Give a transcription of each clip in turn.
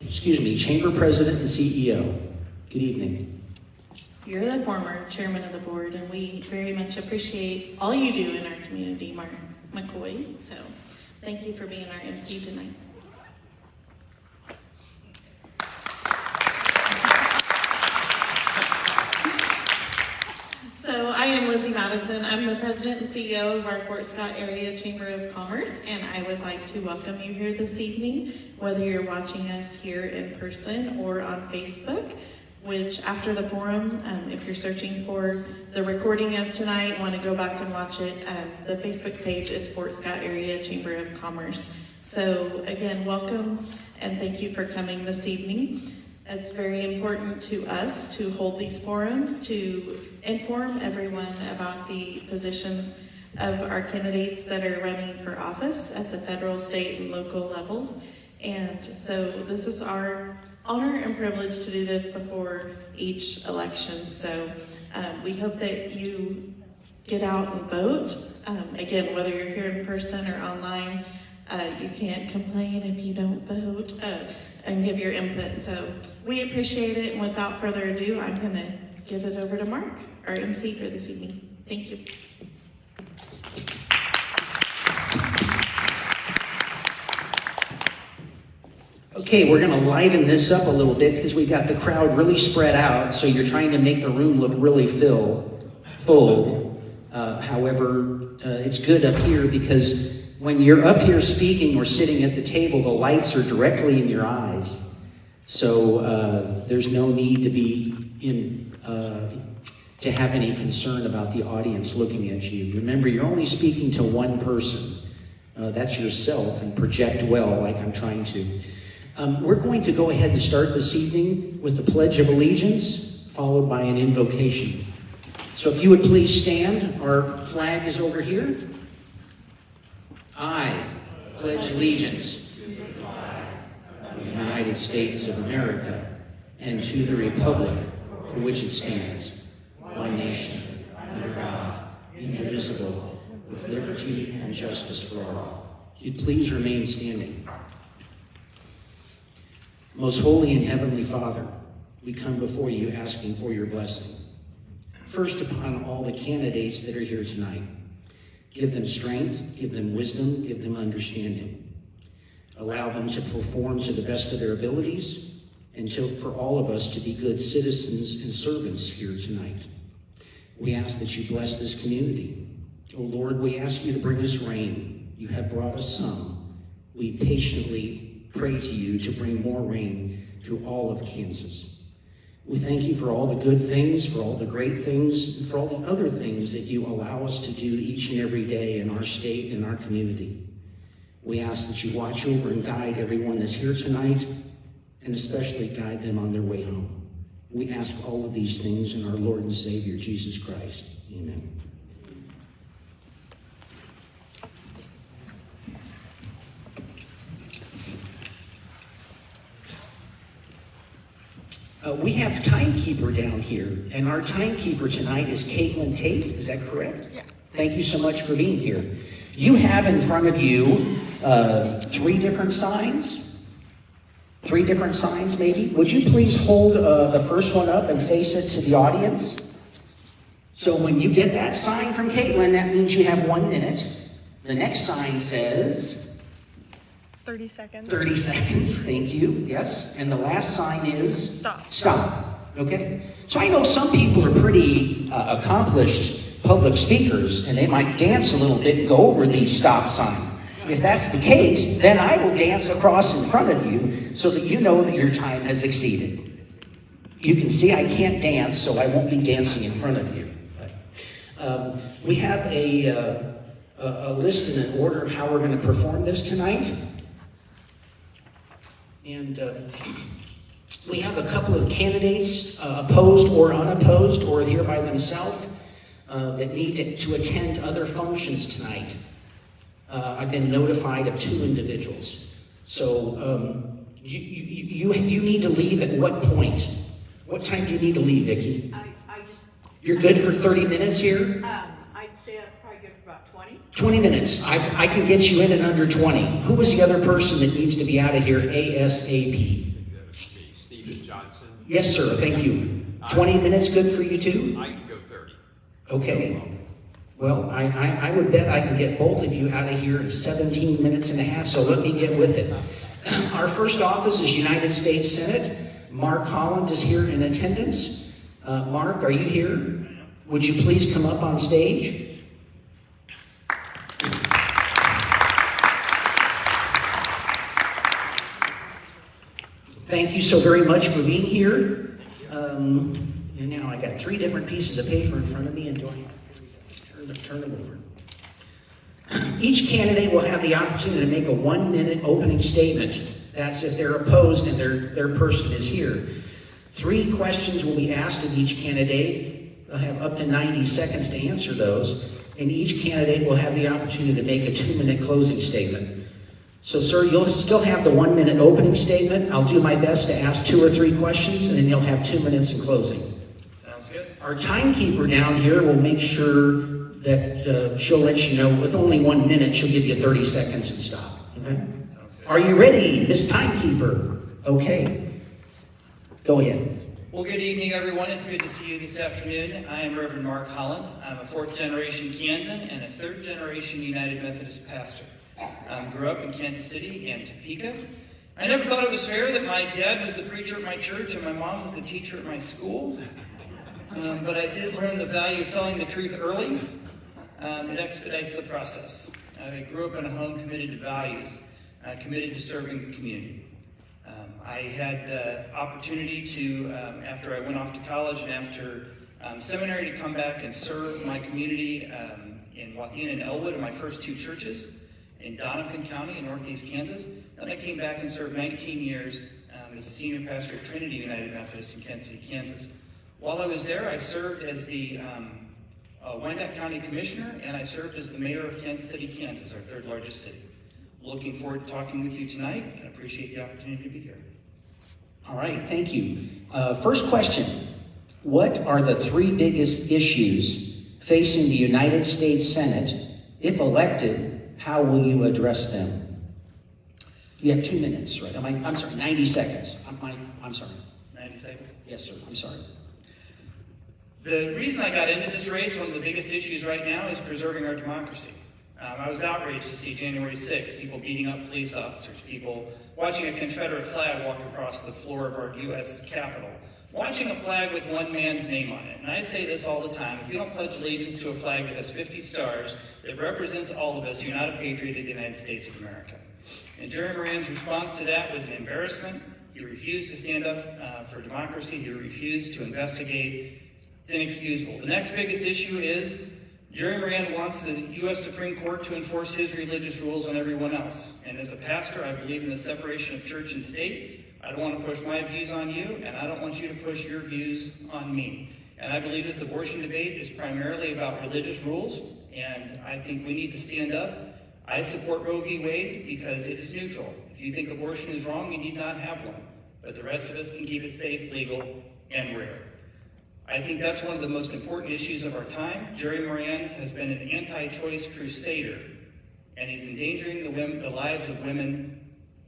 Chamber President and CEO. Good evening. You're the former chairman of the board, and we very much appreciate all you do in our community, Mark McCoy. So thank you for being our MC tonight. So I am Lindsay Madison. I'm the president and CEO of our Fort Scott Area Chamber of Commerce, and I would like to welcome you here this evening, whether you're watching us here in person or on Facebook, which after the forum, if you're searching for the recording of tonight, want to go back and watch it, the Facebook page is Fort Scott Area Chamber of Commerce. So again, welcome and thank you for coming this evening. It's very important to us to hold these forums to inform everyone about the positions of our candidates that are running for office at the federal, state, and local levels. And so this is our honor and privilege to do this before each election. So we hope that you get out and vote. Again, whether you're here in person or online, you can't complain if you don't vote and give your input. So we appreciate it. And without further ado, I'm going to give it over to Mark, our MC for this evening. Thank you. Okay, we're going to liven this up a little bit because we got the crowd really spread out. So you're trying to make the room look really full. However, it's good up here because when you're up here speaking or sitting at the table, the lights are directly in your eyes. So there's no need to be to have any concern about the audience looking at you. Remember, you're only speaking to one person. That's yourself, and project well like I'm trying to. We're going to go ahead and start this evening with the Pledge of Allegiance, followed by an invocation. So if you would please stand, our flag is over here. I pledge allegiance to the flag of the United States of America and to the republic for which it stands, one nation, under God, indivisible, with liberty and justice for all. If you'd please remain standing. Most holy and heavenly Father, we come before you asking for your blessing. First, upon all the candidates that are here tonight. Give them strength, give them wisdom, give them understanding. Allow them to perform to the best of their abilities, and for all of us to be good citizens and servants here tonight. We ask that you bless this community. Oh Lord, we ask you to bring us rain. You have brought us some. We patiently pray to you to bring more rain to all of Kansas. We thank you for all the good things, for all the great things, and for all the other things that you allow us to do each and every day in our state and our community. We ask that you watch over and guide everyone that's here tonight, and especially guide them on their way home. We ask all of these things in our Lord and Savior, Jesus Christ. Amen. We have timekeeper down here, and our timekeeper tonight is Caitlin Tate. Is that correct? Yeah. Thank you so much for being here. You have in front of you three different signs maybe. Would you please hold the first one up and face it to the audience? So when you get that sign from Caitlin, that means you have 1 minute. The next sign says 30 seconds. 30 seconds, thank you, yes. And the last sign is? Stop. Stop, okay. So I know some people are pretty accomplished public speakers, and they might dance a little bit and go over the stop sign. If that's the case, then I will dance across in front of you so that you know that your time has exceeded. You can see I can't dance, so I won't be dancing in front of you. But, we have a list and an order of how we're going to perform this tonight. And we have a couple of candidates, opposed or unopposed, or here by themselves, that need to attend other functions tonight. I've been notified of 2 individuals. So you need to leave at what point? What time do you need to leave, Vicki? You're good for 30 minutes here? I'd say I'd probably good for about 20. 20 minutes. I can get you in under 20. Who was the other person that needs to be out of here ASAP? Yes, sir, thank you. 20 minutes good for you too? I can go 30. Okay. Well, I would bet I can get both of you out of here in 17 minutes and a half, so let me get with it. Our first office is United States Senate. Mark Holland is here in attendance. Mark, are you here? Would you please come up on stage? Thank you so very much for being here. And now I got 3 different pieces of paper in front of me, and do I turn them over? Each candidate will have the opportunity to make a 1-minute opening statement. That's if they're opposed and their person is here. 3 questions will be asked of each candidate. They'll have up to 90 seconds to answer those, and each candidate will have the opportunity to make a 2-minute closing statement. So, sir, you'll still have the 1-minute opening statement. I'll do my best to ask 2 or 3 questions, and then you'll have 2 minutes in closing. Sounds good. Our timekeeper down here will make sure that she'll let you know with only 1 minute, she'll give you 30 seconds and stop. Okay? Sounds good. Are you ready, Miss Timekeeper? Okay. Go ahead. Well, good evening, everyone. It's good to see you this afternoon. I am Reverend Mark Holland. I'm a 4th-generation Kansan and a 3rd-generation United Methodist pastor. Grew up in Kansas City and Topeka. I never thought it was fair that my dad was the preacher at my church and my mom was the teacher at my school. But I did learn the value of telling the truth early. It expedites the process. I grew up in a home committed to values, committed to serving the community. I had the opportunity to, after I went off to college and after seminary, to come back and serve my community in Waukegan and Elwood in my first 2 churches in Donovan County in northeast Kansas. Then I came back and served 19 years as a senior pastor at Trinity United Methodist in Kansas City, Kansas. While I was there, I served as the Wyandotte County Commissioner, and I served as the mayor of Kansas City, Kansas, our 3rd largest city. Looking forward to talking with you tonight and appreciate the opportunity to be here. All right, thank you. First question. What are the 3 biggest issues facing the United States Senate? If elected, how will you address them? You have 2 minutes, right? I'm sorry, 90 seconds. I'm sorry. 90 seconds. Yes, sir, I'm sorry. The reason I got into this race, one of the biggest issues right now, is preserving our democracy. I was outraged to see January 6th, people beating up police officers, people watching a Confederate flag walk across the floor of our U.S. Capitol, watching a flag with one man's name on it. And I say this all the time: if you don't pledge allegiance to a flag that has 50 stars, that represents all of us, you're not a patriot of the United States of America. And Jerry Moran's response to that was an embarrassment. He refused to stand up for democracy. He refused to investigate. It's inexcusable. The next biggest issue is Jerry Moran wants the U.S. Supreme Court to enforce his religious rules on everyone else. And as a pastor, I believe in the separation of church and state. I don't want to push my views on you, and I don't want you to push your views on me. And I believe this abortion debate is primarily about religious rules, and I think we need to stand up. I support Roe v. Wade because it is neutral. If you think abortion is wrong, you need not have one. But the rest of us can keep it safe, legal, and rare. I think that's one of the most important issues of our time. Jerry Moran has been an anti-choice crusader, and he's endangering the lives of women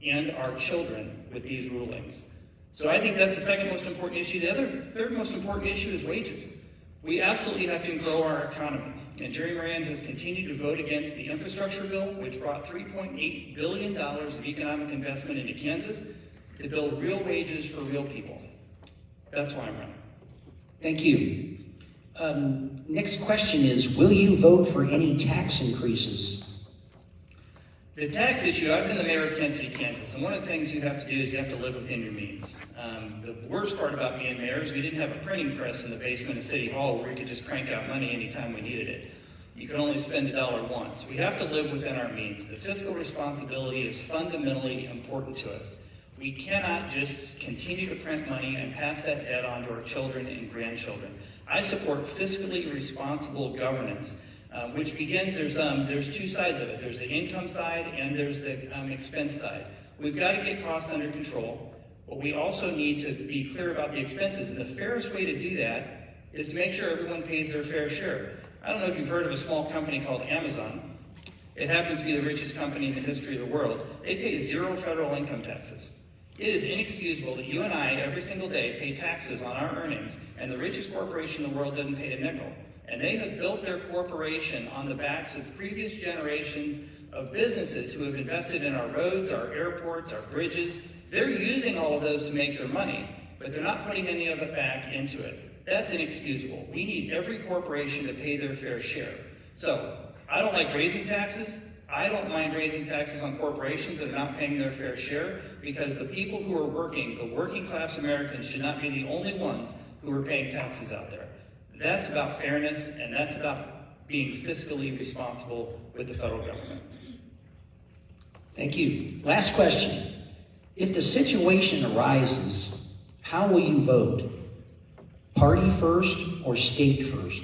and our children with these rulings. So I think that's the second most important issue. The third most important issue is wages. We absolutely have to grow our economy. And Jerry Moran has continued to vote against the infrastructure bill, which brought $3.8 billion of economic investment into Kansas to build real wages for real people. That's why I'm running. Thank you. Next question is, will you vote for any tax increases? The tax issue, I've been the mayor of Kansas City, Kansas, and one of the things you have to do is you have to live within your means. The worst part about being mayor is we didn't have a printing press in the basement of City Hall where we could just crank out money anytime we needed it. You can only spend $1 once. We have to live within our means. The fiscal responsibility is fundamentally important to us. We cannot just continue to print money and pass that debt on to our children and grandchildren. I support fiscally responsible governance, which begins, there's 2 sides of it. There's the income side and there's the expense side. We've got to get costs under control, but we also need to be clear about the expenses. And the fairest way to do that is to make sure everyone pays their fair share. I don't know if you've heard of a small company called Amazon. It happens to be the richest company in the history of the world. They pay 0 federal income taxes. It is inexcusable that you and I, every single day, pay taxes on our earnings, and the richest corporation in the world doesn't pay a nickel. And they have built their corporation on the backs of previous generations of businesses who have invested in our roads, our airports, our bridges. They're using all of those to make their money, but they're not putting any of it back into it. That's inexcusable. We need every corporation to pay their fair share. So, I don't like raising taxes. I don't mind raising taxes on corporations that are not paying their fair share, because the people who are working, the working class Americans, should not be the only ones who are paying taxes out there. That's about fairness, and that's about being fiscally responsible with the federal government. Thank you. Last question. If the situation arises, how will you vote? Party first or state first?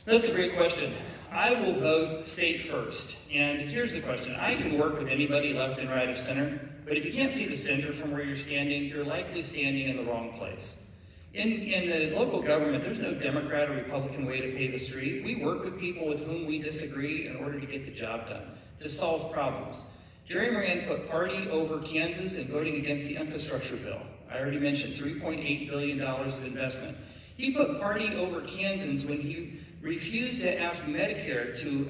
That's a great question. I will vote state first. And here's the question. I can work with anybody left and right of center, but if you can't see the center from where you're standing, you're likely standing in the wrong place. In the local government, there's no Democrat or Republican way to pave a street. We work with people with whom we disagree in order to get the job done, to solve problems. Jerry Moran put party over Kansas in voting against the infrastructure bill. I already mentioned $3.8 billion of investment. He put party over Kansans when he refused to ask Medicare to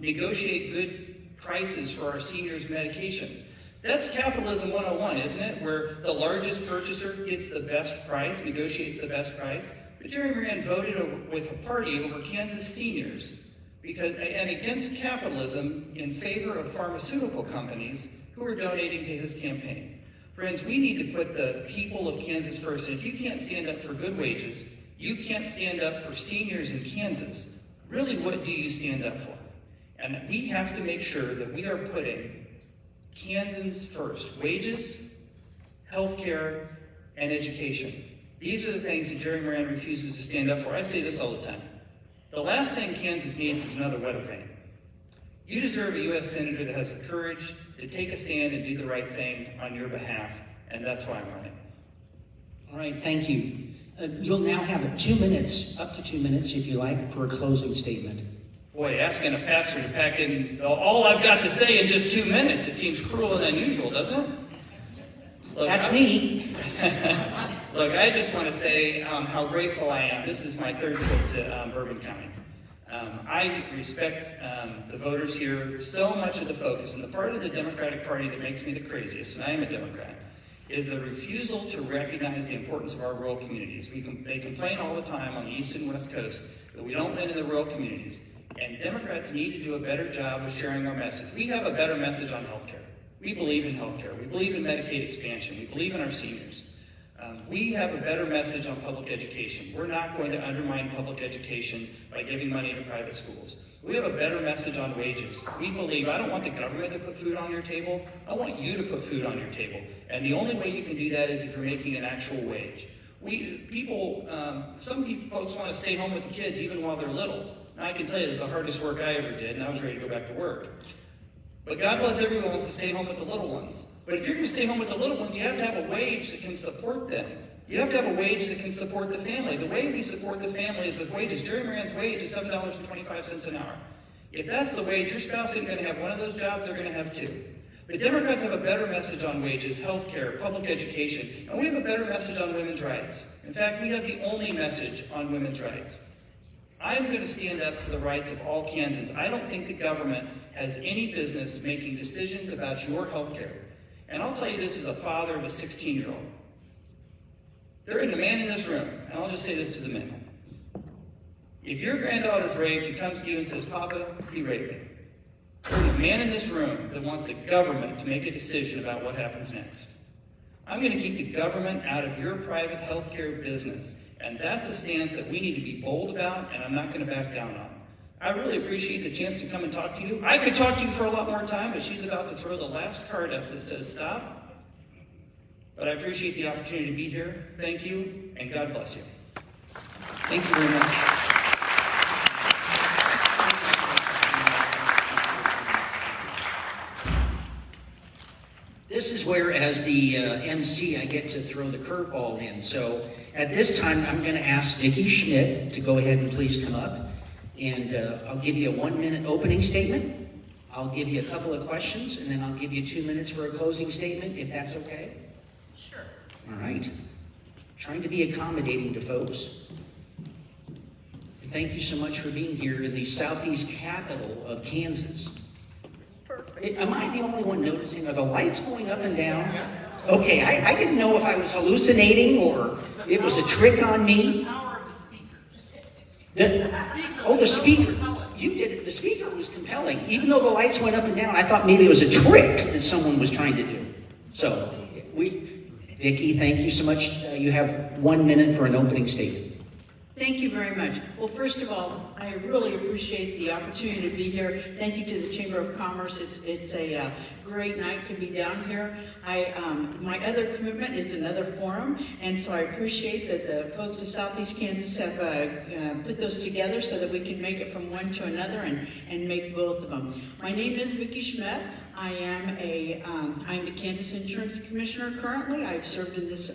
negotiate good prices for our seniors' medications. That's capitalism 101, isn't it? Where the largest purchaser gets the best price, negotiates the best price. But Jerry Moran voted with a party over Kansas seniors and against capitalism in favor of pharmaceutical companies who are donating to his campaign. Friends, we need to put the people of Kansas first. And if you can't stand up for good wages, you can't stand up for seniors in Kansas, really what do you stand up for? And we have to make sure that we are putting Kansans first. Wages, healthcare, and education. These are the things that Jerry Moran refuses to stand up for. I say this all the time. The last thing Kansas needs is another weather vane. You deserve a U.S. Senator that has the courage to take a stand and do the right thing on your behalf, and that's why I'm running. All right, thank you. You'll now have 2 minutes, up to 2 minutes if you like, for a closing statement. Boy, asking a pastor to pack in all I've got to say in just 2 minutes, it seems cruel and unusual, doesn't it? Look, That's me. Look, I just want to say how grateful I am. This is my third trip to Bourbon County. I respect the voters here. So much of the focus, and the part of the Democratic Party that makes me the craziest, and I am a Democrat, is the refusal to recognize the importance of our rural communities. They complain all the time on the East and West Coast that we don't win in the rural communities. And Democrats need to do a better job of sharing our message. We have a better message on healthcare. We believe in healthcare. We believe in Medicaid expansion. We believe in our seniors. We have a better message on public education. We're not going to undermine public education by giving money to private schools. We have a better message on wages. We believe, I don't want the government to put food on your table. I want you to put food on your table. And the only way you can do that is if you're making an actual wage. Some folks want to stay home with the kids even while they're little. Now, I can tell you this is the hardest work I ever did, and I was ready to go back to work. But God bless everyone who wants to stay home with the little ones. But if you're going to stay home with the little ones, you have to have a wage that can support them. You have to have a wage that can support the family. The way we support the family is with wages. Jerry Moran's wage is $7.25 an hour. If that's the wage, your spouse isn't going to have one of those jobs, they're going to have two. But Democrats have a better message on wages, health care, public education, and we have a better message on women's rights. In fact, we have the only message on women's rights. I'm going to stand up for the rights of all Kansans. I don't think the government has any business making decisions about your health care. And I'll tell you this as a father of a 16-year-old. There isn't a man in this room, and I'll just say this to the men. If your granddaughter's raped and comes to you and says, Papa, he raped me, there isn't a man in this room that wants the government to make a decision about what happens next. I'm going to keep the government out of your private health care business. And that's a stance that we need to be bold about, and I'm not going to back down on. I really appreciate the chance to come and talk to you. I could talk to you for a lot more time, but she's about to throw the last card up that says stop. But I appreciate the opportunity to be here. Thank you, and God bless you. Thank you very much. This is where, as the MC, I get to throw the curveball in. So at this time, I'm going to ask Vicki Schmidt to go ahead and please come up. And I'll give you a 1-minute opening statement. I'll give you a couple of questions, and then I'll give you 2 minutes for a closing statement, if that's okay. Sure. All right. Trying to be accommodating to folks. And thank you so much for being here in the southeast capital of Kansas. Perfect. Am I the only one noticing? Are the lights going up and down? Okay, I didn't know if I was hallucinating or it was a trick on me. Power of the speakers. The speaker. You did it. The speaker was compelling. Even though the lights went up and down, I thought maybe it was a trick that someone was trying to do. So, Vicki, thank you so much. You have 1 minute for an opening statement. Thank you very much. Well, first of all, I really appreciate the opportunity to be here. Thank you to the Chamber of Commerce. It's a great night to be down here. My other commitment is another forum, and so I appreciate that the folks of Southeast Kansas have put those together so that we can make it from one to another and make both of them. My name is Vicki Schmidt. I'm the Kansas Insurance Commissioner currently. I've served in this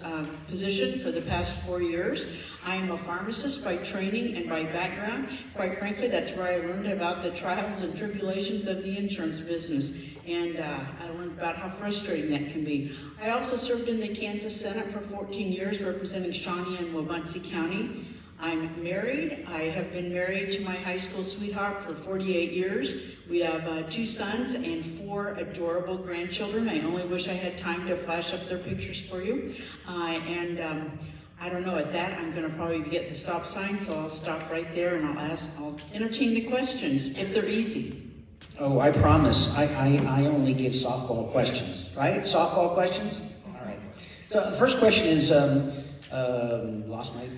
position for the past 4 years. I am a pharmacist by training and by background. Quite frankly, that's where I learned about the trials and tribulations of the insurance business. And I learned about how frustrating that can be. I also served in the Kansas Senate for 14 years, representing Shawnee and Wabunsee County. I'm married. I have been married to my high school sweetheart for 48 years. We have 2 sons and 4 adorable grandchildren. I only wish I had time to flash up their pictures for you. I don't know, at that I'm gonna probably be at the stop sign, so I'll stop right there and I'll entertain the questions, if they're easy. Oh, I promise. I only give softball questions, right? Softball questions? All right. So the first question is, lost my.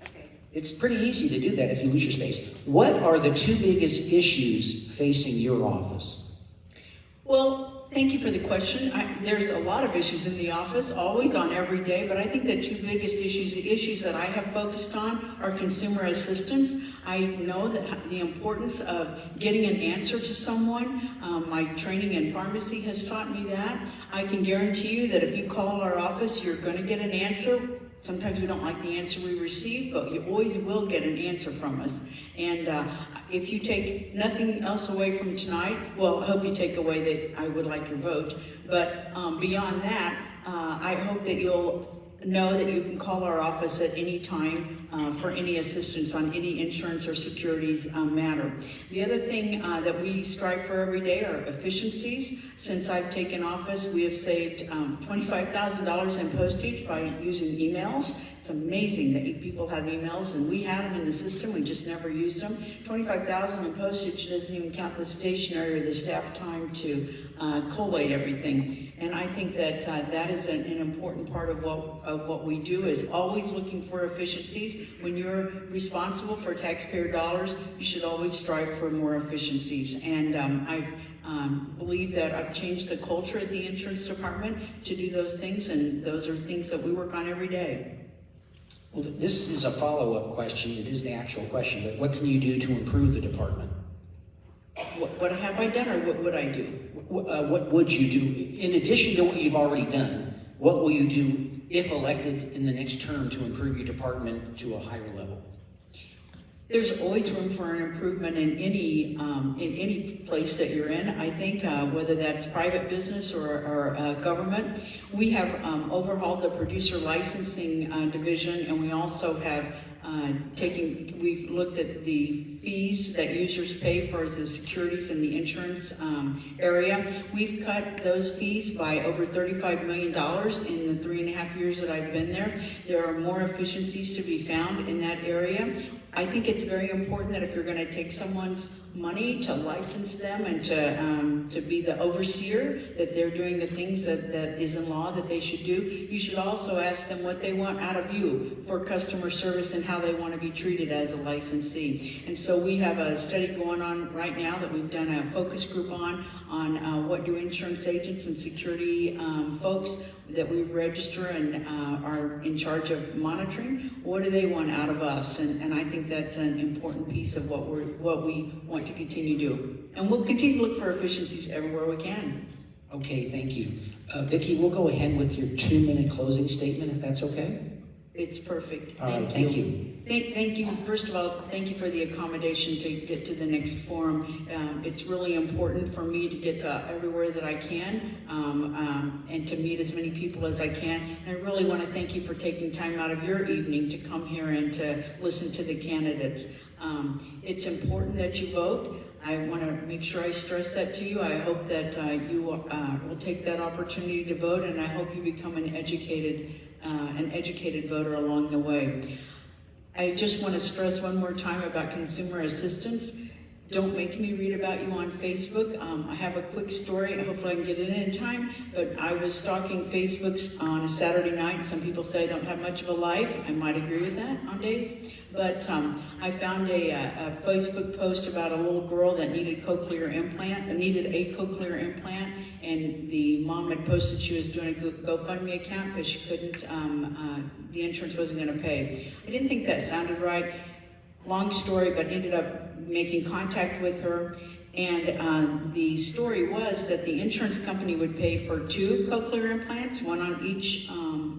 Okay. It's pretty easy to do that if you lose your space. What are the 2 biggest issues facing your office? Well, thank you for the question. There's a lot of issues in the office, always on every day, but I think the 2 biggest issues, the issues that I have focused on are consumer assistance. I know that the importance of getting an answer to someone. My training in pharmacy has taught me that. I can guarantee you that if you call our office, you're going to get an answer. Sometimes we don't like the answer we receive, but you always will get an answer from us. And if you take nothing else away from tonight, well, I hope you take away that I would like your vote. But beyond that, I hope that you'll know that you can call our office at any time for any assistance on any insurance or securities matter. The other thing that we strive for every day are efficiencies. Since I've taken office, we have saved $25,000 in postage by using emails. It's amazing that people have emails, and we had them in the system, we just never used them. $25,000 in postage doesn't even count the stationery or the staff time to collate everything. And I think that that is an important part of what we do, is always looking for efficiencies. When you're responsible for taxpayer dollars, you should always strive for more efficiencies. And I believe that I've changed the culture at the insurance department to do those things, and those are things that we work on every day. Well, this is a follow-up question. It is the actual question, but what can you do to improve the department? What have I done, or what would I do? What would you do? In addition to what you've already done, what will you do if elected in the next term to improve your department to a higher level? There's always room for an improvement in any place that you're in. I think whether that's private business or government. We have overhauled the producer licensing division, and we also have we've looked at the fees that users pay for the securities in the insurance area. We've cut those fees by over $35 million in the 3.5 years that I've been there. There are more efficiencies to be found in that area. I think it's very important that if you're going to take someone's money to license them and to be the overseer, that they're doing the things that is in law that they should do. You should also ask them what they want out of you for customer service and how they want to be treated as a licensee. And so we have a study going on right now that we've done a focus group on what do insurance agents and security folks that we register and are in charge of monitoring, what do they want out of us? And I think that's an important piece of what we want to continue to do. And we'll continue to look for efficiencies everywhere we can. Okay, thank you. Vicki, we'll go ahead with your 2-minute closing statement, if that's okay. It's perfect. All right, thank you. Thank you. First of all, thank you for the accommodation to get to the next forum. It's really important for me to get everywhere that I can and to meet as many people as I can. And I really want to thank you for taking time out of your evening to come here and to listen to the candidates. It's important that you vote. I want to make sure I stress that to you. I hope that you will take that opportunity to vote, and I hope you become an educated voter along the way. I just want to stress one more time about consumer assistance. Don't make me read about you on Facebook. I have a quick story. Hopefully I can get it in time. But I was stalking Facebook on a Saturday night. Some people say I don't have much of a life. I might agree with that on days. But I found a Facebook post about a little girl that needed a cochlear implant, and the mom had posted she was doing a GoFundMe account because she couldn't, the insurance wasn't going to pay. I didn't think that sounded right. Long story, but ended up making contact with her, and the story was that the insurance company would pay for 2 cochlear implants, one on each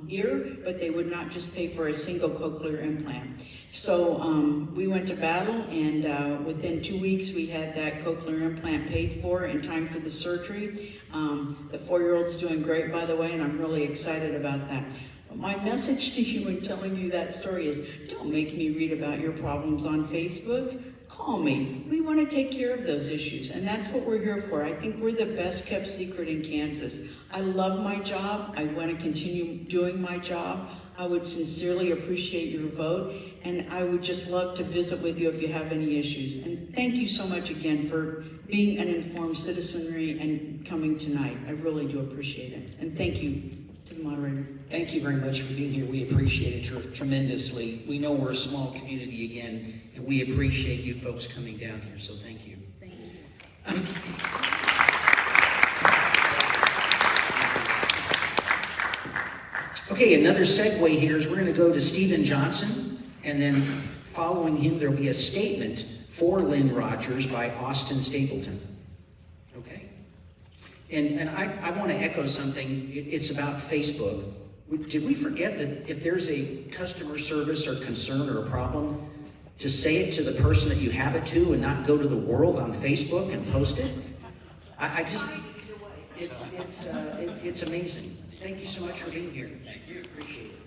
ear, but they would not just pay for a single cochlear implant. So we went to battle, and within 2 weeks we had that cochlear implant paid for in time for the surgery. The 4-year-old's doing great, by the way, and I'm really excited about that. My message to you in telling you that story is, don't make me read about your problems on Facebook. Call me. We want to take care of those issues, and that's what we're here for. I think we're the best kept secret in Kansas. I love my job. I want to continue doing my job. I would sincerely appreciate your vote, and I would just love to visit with you if you have any issues. And thank you so much again for being an informed citizenry and coming tonight. I really do appreciate it. And thank you to the moderator. Thank you very much for being here. We appreciate it tremendously. We know we're a small community again, and we appreciate you folks coming down here, so thank you. Thank you. Okay, another segue here is we're going to go to Stephen Johnson, and then following him there'll be a statement for Lynn Rogers by Austin Stapleton. Okay? And I want to echo something. It's about Facebook. Did we forget that if there's a customer service or concern or a problem, to say it to the person that you have it to and not go to the world on Facebook and post it? I just, it's amazing. Thank you so much for being here. Thank you. Appreciate it.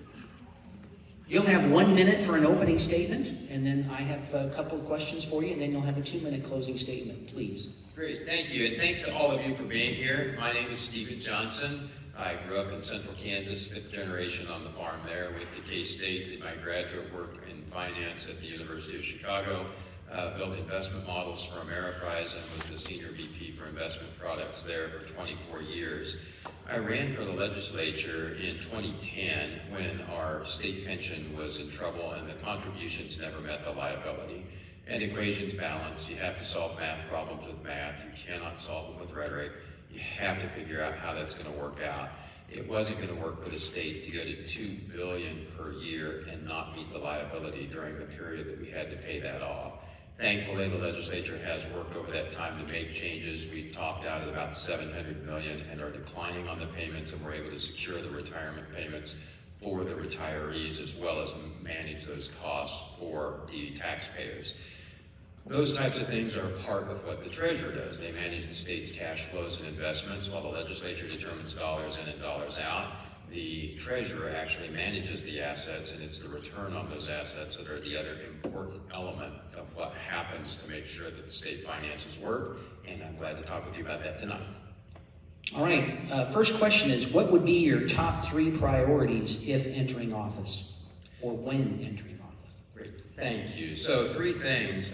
You'll have 1 minute for an opening statement, and then I have a couple of questions for you, and then you'll have a 2-minute closing statement, please. Great, thank you, and thanks to all of you for being here. My name is Stephen Johnson. I grew up in central Kansas, 5th generation on the farm there, went to K-State, did my graduate work in finance at the University of Chicago, built investment models for Ameriprise, and was the senior VP for investment products there for 24 years. I ran for the legislature in 2010 when our state pension was in trouble and the contributions never met the liability. And equations balance. You have to solve math problems with math. You cannot solve them with rhetoric. You have to figure out how that's going to work out. It wasn't going to work for the state to go to $2 billion per year and not meet the liability during the period that we had to pay that off. Thankfully, the legislature has worked over that time to make changes. We've topped out at about $700 million and are declining on the payments, and we're able to secure the retirement payments for the retirees as well as manage those costs for the taxpayers. Those types of things are part of what the treasurer does. They manage the state's cash flows and investments while the legislature determines dollars in and dollars out. The treasurer actually manages the assets, and it's the return on those assets that are the other important element of what happens to make sure that the state finances work, and I'm glad to talk with you about that tonight. All right, first question is, what would be your top 3 priorities if entering office, or when entering office? Great, thank you. So 3 things.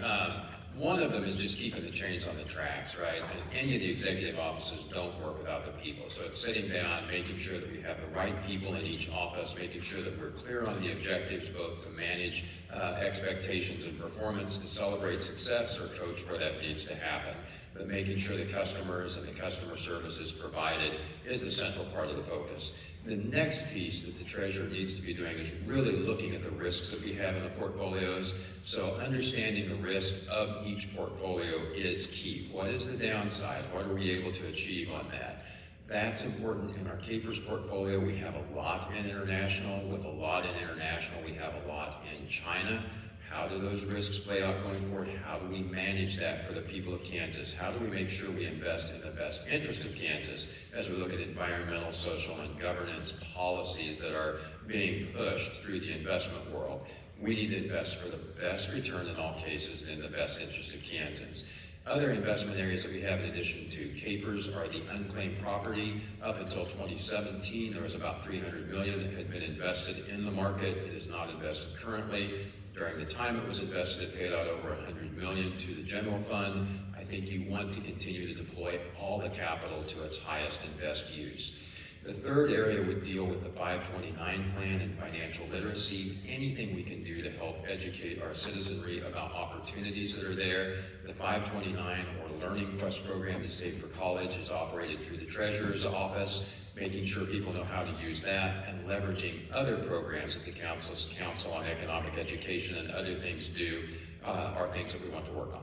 One of them is just keeping the trains on the tracks, right? And any of the executive offices don't work without the people. So it's sitting down, making sure that we have the right people in each office, making sure that we're clear on the objectives, both to manage expectations and performance, to celebrate success, or coach where that needs to happen. But making sure the customers and the customer services provided is the central part of the focus. The next piece that the treasurer needs to be doing is really looking at the risks that we have in the portfolios. So understanding the risk of each portfolio is key. What is the downside? What are we able to achieve on that? That's important in our Capers portfolio. We have a lot in international. With a lot in international, we have a lot in China. How do those risks play out going forward? How do we manage that for the people of Kansas? How do we make sure we invest in the best interest of Kansas as we look at environmental, social, and governance policies that are being pushed through the investment world? We need to invest for the best return in all cases and in the best interest of Kansas. Other investment areas that we have in addition to Capers are the unclaimed property. Up until 2017, there was about $300 million that had been invested in the market. It is not invested currently. During the time it was invested, it paid out over $100 million to the general fund. I think you want to continue to deploy all the capital to its highest and best use. The third area would deal with the 529 plan and financial literacy. Anything we can do to help educate our citizenry about opportunities that are there. The 529 or Learning Quest program to Save for College is operated through the Treasurer's Office, making sure people know how to use that and leveraging other programs that the Council's Council on Economic Education and other things do are things that we want to work on.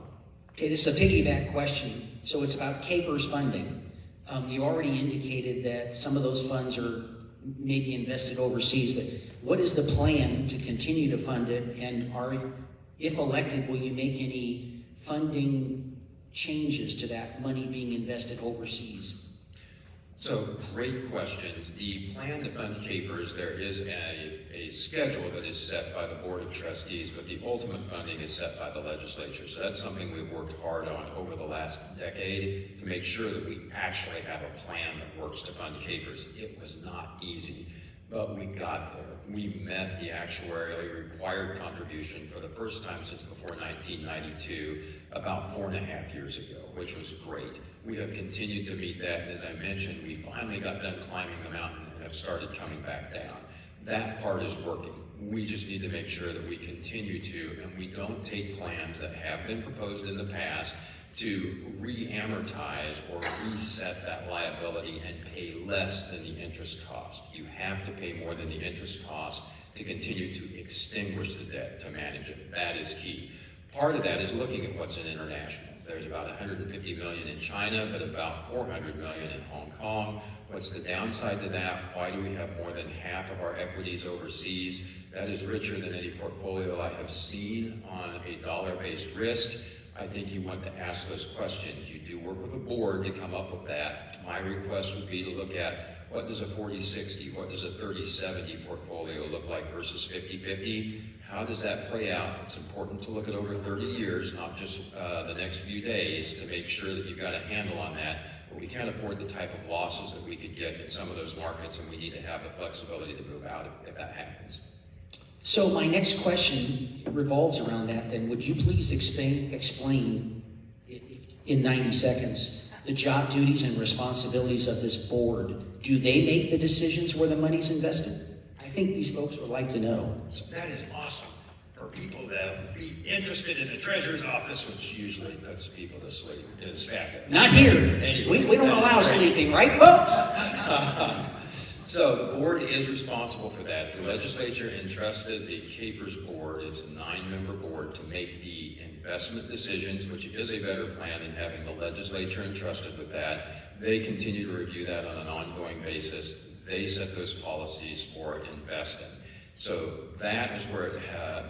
Okay, this is a piggyback question. So it's about Capers funding. You already indicated that some of those funds are maybe invested overseas, but what is the plan to continue to fund it? And if elected, will you make any funding changes to that money being invested overseas? So, great questions. The plan to fund Capers, there is a schedule that is set by the Board of Trustees, but the ultimate funding is set by the legislature. So that's something we've worked hard on over the last decade to make sure that we actually have a plan that works to fund Capers. It was not easy, but we got there. We met the actuarially required contribution for the first time since before 1992, about 4.5 years ago, which was great. We have continued to meet that, and as I mentioned, we finally got done climbing the mountain and have started coming back down. That part is working. We just need to make sure that we continue to, and we don't take plans that have been proposed in the past to re-amortize or reset that liability and pay less than the interest cost. You have to pay more than the interest cost to continue to extinguish the debt, to manage it. That is key. Part of that is looking at what's in international. There's about 150 million in China, but about 400 million in Hong Kong. What's the downside to that? Why do we have more than half of our equities overseas? That is richer than any portfolio I have seen on a dollar-based risk. I think you want to ask those questions. You do work with a board to come up with that. My request would be to look at what does a 40-60, what does a 30-70 portfolio look like versus 50-50? How does that play out? It's important to look at over 30 years, not just the next few days, to make sure that you've got a handle on that. But we can't afford the type of losses that we could get in some of those markets, and we need to have the flexibility to move out if that happens. So my next question revolves around that then. Would you please explain in 90 seconds the job duties and responsibilities of this board? Do they make the decisions where the money's invested? I think these folks would like to know. So that is awesome for people that would be interested in the Treasurer's Office, which usually puts people to sleep. It is fabulous. Not here. Anyway, We don't allow sleeping, right, folks? So the board is responsible for that. The legislature entrusted the Capers board, it's a 9-member board, to make the investment decisions, which is a better plan than having the legislature entrusted with that. They continue to review that on an ongoing basis. They set those policies for investing. So that is where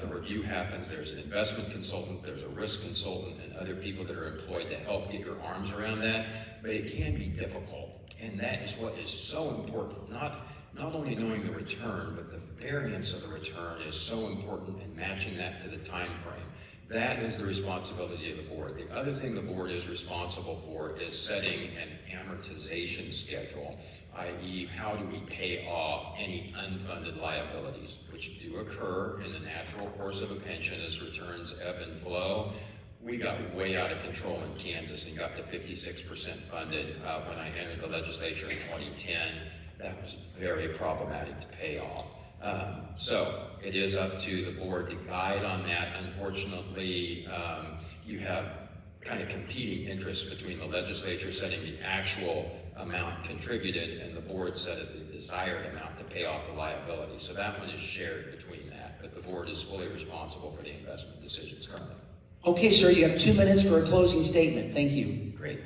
the review happens. There's an investment consultant, there's a risk consultant, and other people that are employed to help get your arms around that. But it can be difficult. And that is what is so important. Not only knowing the return, but the variance of the return is so important, and matching that to the time frame. That is the responsibility of the board. The other thing the board is responsible for is setting an amortization schedule, i.e. how do we pay off any unfunded liabilities, which do occur in the natural course of a pension as returns ebb and flow. We got way out of control in Kansas and got to 56% funded when I entered the legislature in 2010. That was very problematic to pay off. So it is up to the board to guide on that. Unfortunately, you have kind of competing interests between the legislature setting the actual amount contributed and the board setting the desired amount to pay off the liability. So that one is shared between that, but the board is fully responsible for the investment decisions currently. Okay, sir, you have 2 minutes for a closing statement. Thank you. Great.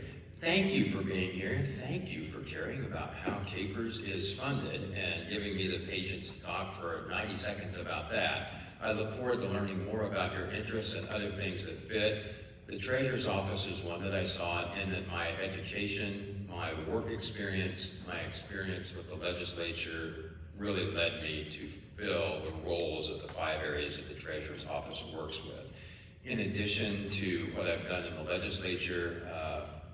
Thank you for being here. Thank you for caring about how Capers is funded and giving me the patience to talk for 90 seconds about that. I look forward to learning more about your interests and other things that fit. The Treasurer's Office is one that I saw in that my education, my work experience, my experience with the legislature really led me to fill the roles of the 5 areas that the Treasurer's Office works with. In addition to what I've done in the legislature,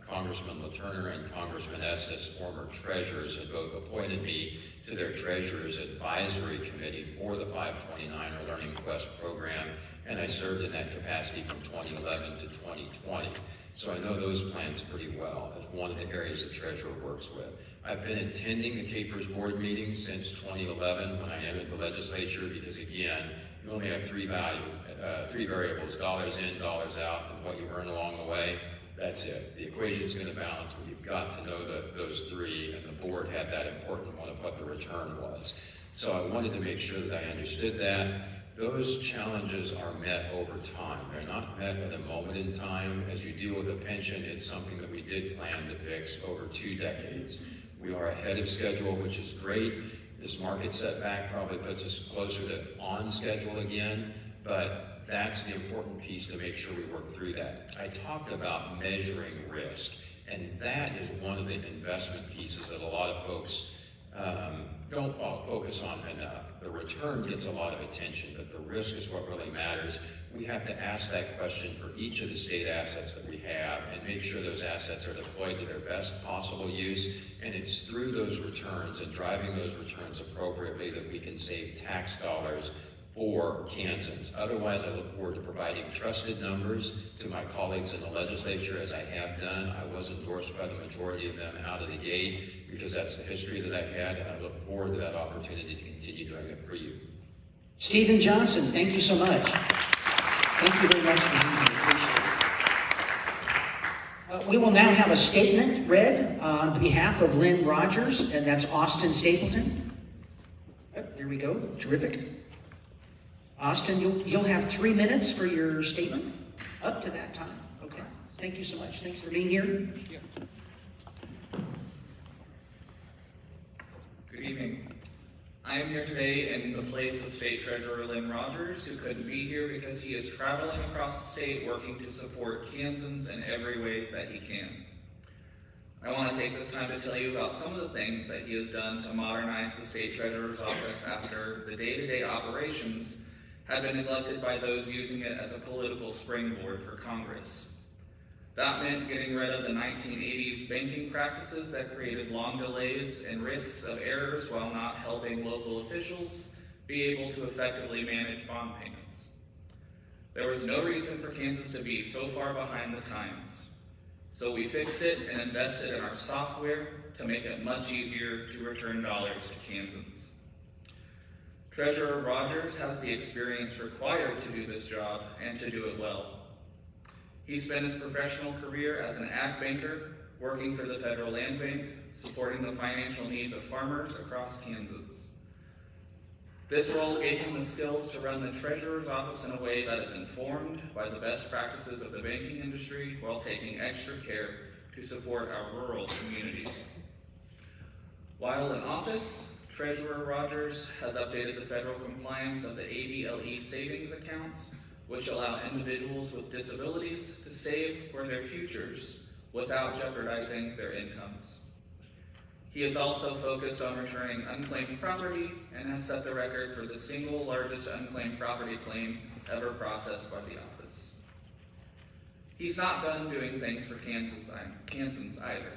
Congressman LaTurner and Congressman Estes, former treasurers, had both appointed me to their Treasurer's Advisory Committee for the 529 or Learning Quest program, and I served in that capacity from 2011 to 2020. So I know those plans pretty well as one of the areas that Treasurer works with. I've been attending the Capers board meetings since 2011 when I entered the legislature because, again, you only have three variables, dollars in, dollars out, and what you earn along the way. That's it. The equation's going to balance, but you've got to know those three, and the board had that important one of what the return was. So I wanted to make sure that I understood that. Those challenges are met over time. They're not met at a moment in time. As you deal with a pension, it's something that we did plan to fix over 2 decades. We are ahead of schedule, which is great. This market setback probably puts us closer to on schedule again, but that's the important piece to make sure we work through that. I talked about measuring risk, and that is one of the investment pieces that a lot of folks don't focus on enough. The return gets a lot of attention, but the risk is what really matters. We have to ask that question for each of the state assets that we have and make sure those assets are deployed to their best possible use. And it's through those returns and driving those returns appropriately that we can save tax dollars for Kansans. Otherwise, I look forward to providing trusted numbers to my colleagues in the legislature, as I have done. I was endorsed by the majority of them out of the gate because that's the history that I had, and I look forward to that opportunity to continue doing it for you. Stephen Johnson, thank you so much. Thank you very much for being here. Appreciate it. We will now have a statement read on behalf of Lynn Rogers, and that's Austin Stapleton. There we go. Terrific. Austin, you'll have 3 minutes for your statement. Up to that time. Okay. Thank you so much. Thanks for being here. Yeah. Good evening. I am here today in the place of State Treasurer Lynn Rogers, who couldn't be here because he is traveling across the state working to support Kansans in every way that he can. I want to take this time to tell you about some of the things that he has done to modernize the State Treasurer's Office after the day-to-day operations had been neglected by those using it as a political springboard for Congress. That meant getting rid of the 1980s banking practices that created long delays and risks of errors while not helping local officials be able to effectively manage bond payments. There was no reason for Kansas to be so far behind the times. So we fixed it and invested in our software to make it much easier to return dollars to Kansans. Treasurer Rogers has the experience required to do this job and to do it well. He spent his professional career as an ag banker, working for the Federal Land Bank, supporting the financial needs of farmers across Kansas. This role gave him the skills to run the Treasurer's Office in a way that is informed by the best practices of the banking industry while taking extra care to support our rural communities. While in office, Treasurer Rogers has updated the federal compliance of the ABLE savings accounts, which allow individuals with disabilities to save for their futures without jeopardizing their incomes. He is also focused on returning unclaimed property and has set the record for the single largest unclaimed property claim ever processed by the office. He's not done doing things for Kansans either.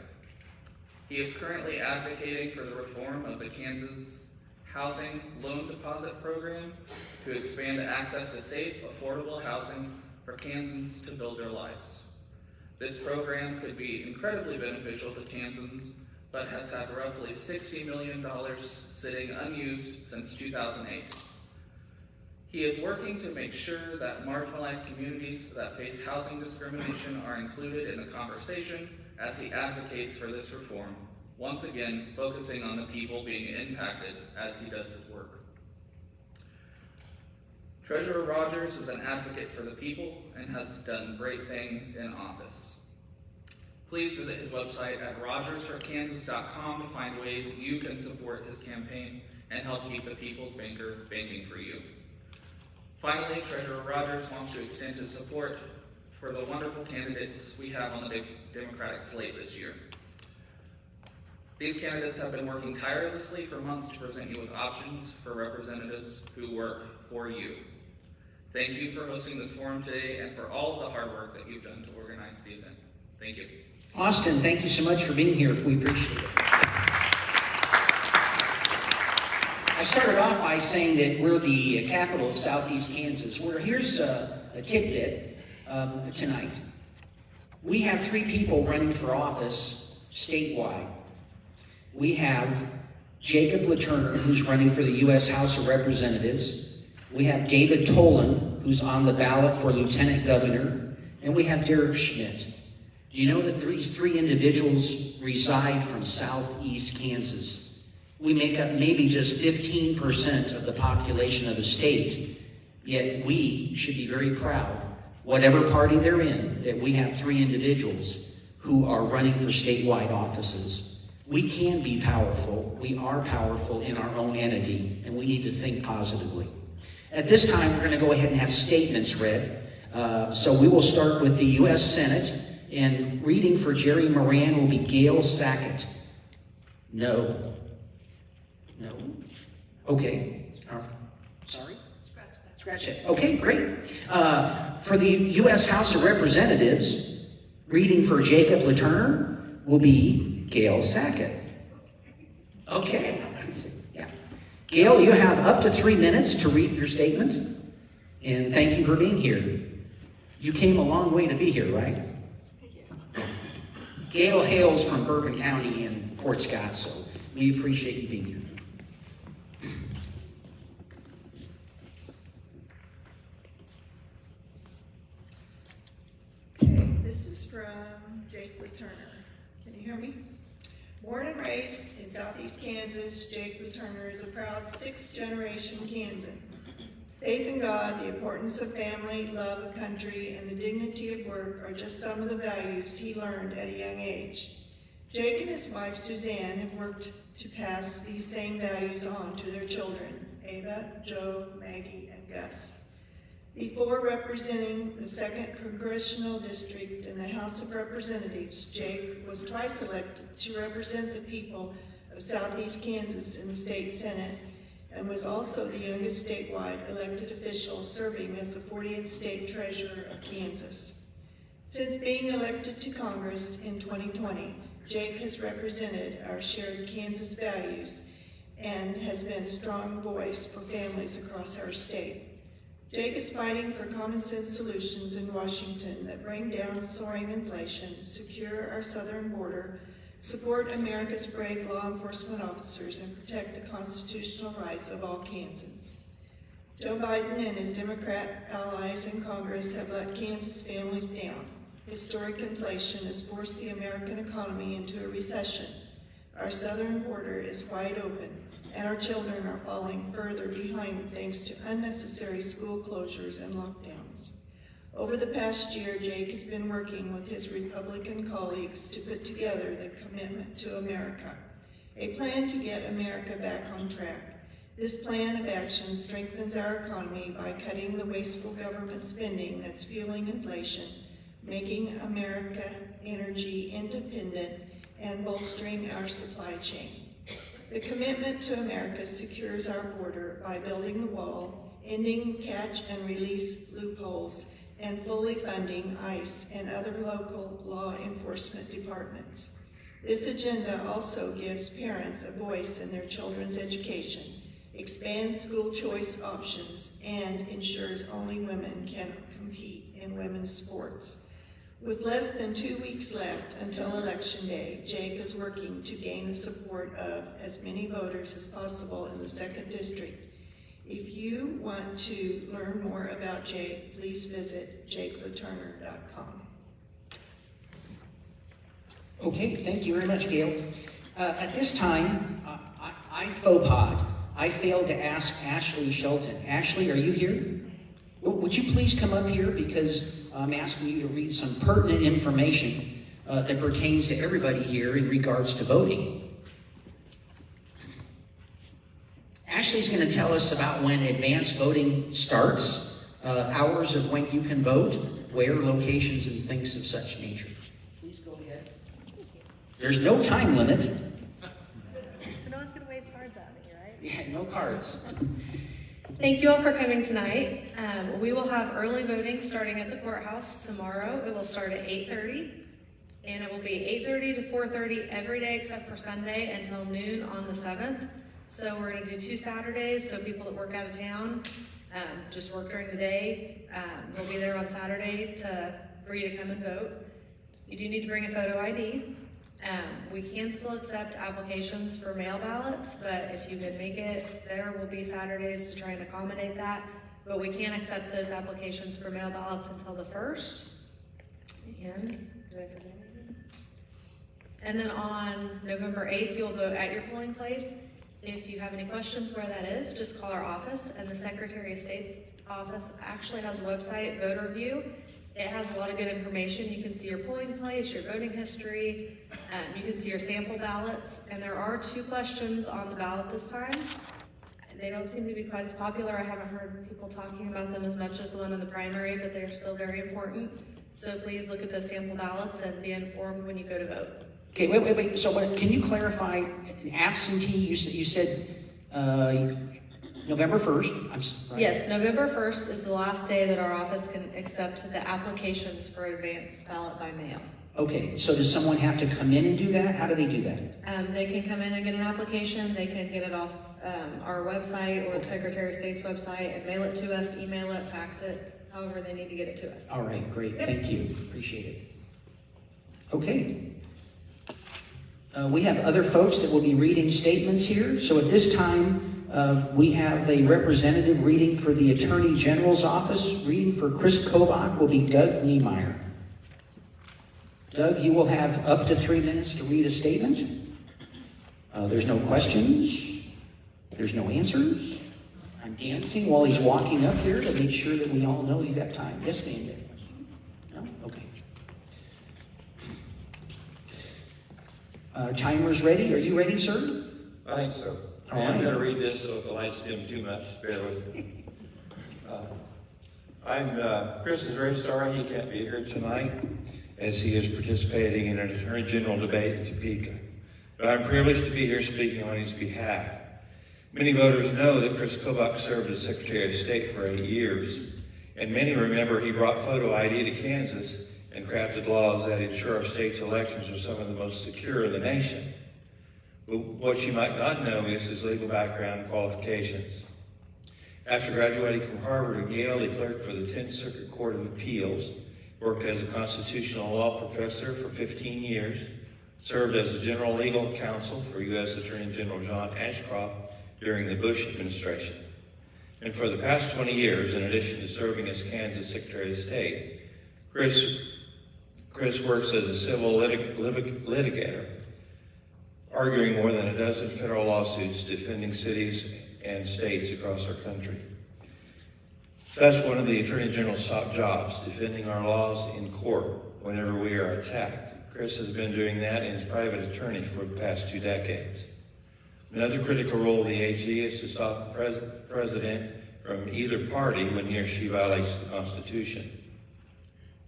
He is currently advocating for the reform of the Kansas Housing Loan Deposit Program to expand access to safe, affordable housing for Kansans to build their lives. This program could be incredibly beneficial to Kansans, but has had roughly $60 million sitting unused since 2008. He is working to make sure that marginalized communities that face housing discrimination are included in the conversation as he advocates for this reform, once again focusing on the people being impacted as he does his work. Treasurer Rogers is an advocate for the people and has done great things in office. Please visit his website at rogersforkansas.com to find ways you can support his campaign and help keep the people's banker banking for you. Finally, Treasurer Rogers wants to extend his support for the wonderful candidates we have on the Democratic slate this year. These candidates have been working tirelessly for months to present you with options for representatives who work for you. Thank you for hosting this forum today and for all of the hard work that you've done to organize the event. Thank you. Austin, thank you so much for being here. We appreciate it. I started off by saying that we're the capital of Southeast Kansas. Here's a tidbit tonight. We have 3 people running for office statewide. We have Jacob LaTurner, who's running for the U.S. House of Representatives. We have David Tolan, who's on the ballot for Lieutenant Governor. And we have Derek Schmidt. Do you know that these 3 individuals reside from Southeast Kansas? We make up maybe just 15% of the population of the state, yet we should be very proud, whatever party they're in, that we have 3 individuals who are running for statewide offices. We can be powerful. We are powerful in our own entity, and we need to think positively. At this time, we're going to go ahead and have statements read. So we will start with the U.S. Senate, and reading for Jerry Moran will be Gail Sackett. No. No? Okay. Sorry? Scratch that. Okay, great. For the U.S. House of Representatives, reading for Jacob LaTurner will be Gail Sackett. Okay. Yeah. Gail, you have up to 3 minutes to read your statement, and thank you for being here. You came a long way to be here, right? Yeah. Gail hails from Bourbon County in Fort Scott, so we appreciate you being here. This is from Jake LaTurner. Can you hear me? Born and raised in Southeast Kansas, Jake LaTurner is a proud 6th-generation Kansan. Faith in God, the importance of family, love of country, and the dignity of work are just some of the values he learned at a young age. Jake and his wife, Suzanne, have worked to pass these same values on to their children, Ava, Joe, Maggie, and Gus. Before representing the 2nd Congressional District in the House of Representatives, Jake was twice elected to represent the people of Southeast Kansas in the state Senate and was also the youngest statewide elected official serving as the 40th State Treasurer of Kansas. Since being elected to Congress in 2020, Jake has represented our shared Kansas values and has been a strong voice for families across our state. Jake is fighting for common sense solutions in Washington that bring down soaring inflation, secure our southern border, support America's brave law enforcement officers, and protect the constitutional rights of all Kansans. Joe Biden and his Democrat allies in Congress have let Kansas families down. Historic inflation has forced the American economy into a recession. Our southern border is wide open, and our children are falling further behind thanks to unnecessary school closures and lockdowns. Over the past year, Jake has been working with his Republican colleagues to put together the Commitment to America, a plan to get America back on track. This plan of action strengthens our economy by cutting the wasteful government spending that's fueling inflation, making America energy independent, and bolstering our supply chain. The Commitment to America secures our border by building the wall, ending catch and release loopholes, and fully funding ICE and other local law enforcement departments. This agenda also gives parents a voice in their children's education, expands school choice options, and ensures only women can compete in women's sports. With less than 2 weeks left until Election Day, Jake is working to gain the support of as many voters as possible in the 2nd District. If you want to learn more about Jake, please visit jakelaturner.com. Okay, thank you very much, Gail. At this time, I failed to ask Ashley Shelton. Ashley, are you here? Would you please come up here, because I'm asking you to read some pertinent information that pertains to everybody here in regards to voting. Ashley's going to tell us about when advanced voting starts, hours of when you can vote, where, locations, and things of such nature. Please go ahead. There's no time limit. So no one's gonna wave cards at me, right? Yeah, no cards. Thank you all for coming tonight. We will have early voting starting at the courthouse tomorrow. It will start at 8:30, and it will be 8:30 to 4:30 every day except for Sunday until noon on the 7th. So we're gonna do 2 Saturdays, so people that work out of town, just work during the day. We'll be there on Saturday for you to come and vote. You do need to bring a photo ID. We can still accept applications for mail ballots, but if you can make it, there will be Saturdays to try and accommodate that. But we can't accept those applications for mail ballots until the 1st. And, did I forget anything? And then on November 8th, you'll vote at your polling place. If you have any questions where that is, just call our office, and the Secretary of State's office actually has a website, Voter View. It has a lot of good information. You can see your polling place, your voting history, you can see your sample ballots, and there are 2 questions on the ballot this time. They don't seem to be quite as popular. I haven't heard people talking about them as much as the one in the primary, but they're still very important. So please look at those sample ballots and be informed when you go to vote. Okay, wait. So can you clarify, absentee, you said November 1st? Right? Yes, November 1st is the last day that our office can accept the applications for advance ballot by mail. Okay, so does someone have to come in and do that? How do they do that? They can come in and get an application. They can get it off our website or the Secretary of State's website and mail it to us, email it, fax it, however they need to get it to us. All right, great, thank you, appreciate it. Okay. We have other folks that will be reading statements here. So at this time, we have a representative reading for the Attorney General's office. Reading for Chris Kobach will be Doug Niemeyer. Doug, you will have up to 3 minutes to read a statement. There's no questions. There's no answers. I'm dancing while he's walking up here to make sure that we all know you got time. Yes, ma'am. No? Okay. Timer's ready. Are you ready, sir? I think so. All I'm right. going to read this, so if the lights dim too much, bear with me. Chris is very sorry he can't be here tonight, as he is participating in an Attorney General debate in Topeka. But I'm privileged to be here speaking on his behalf. Many voters know that Chris Kobach served as Secretary of State for 8 years, and many remember he brought photo ID to Kansas and crafted laws that ensure our state's elections are some of the most secure in the nation. But what you might not know is his legal background and qualifications. After graduating from Harvard and Yale, he clerked for the 10th Circuit Court of Appeals, worked as a constitutional law professor for 15 years, served as the general legal counsel for U.S. Attorney General John Ashcroft during the Bush administration. And for the past 20 years, in addition to serving as Kansas Secretary of State, Chris works as a civil litigator, arguing more than a dozen federal lawsuits defending cities and states across our country. That's one of the Attorney General's top jobs, defending our laws in court whenever we are attacked. Chris has been doing that in his private attorney for the past 2 decades. Another critical role of the AG is to stop the president from either party when he or she violates the Constitution.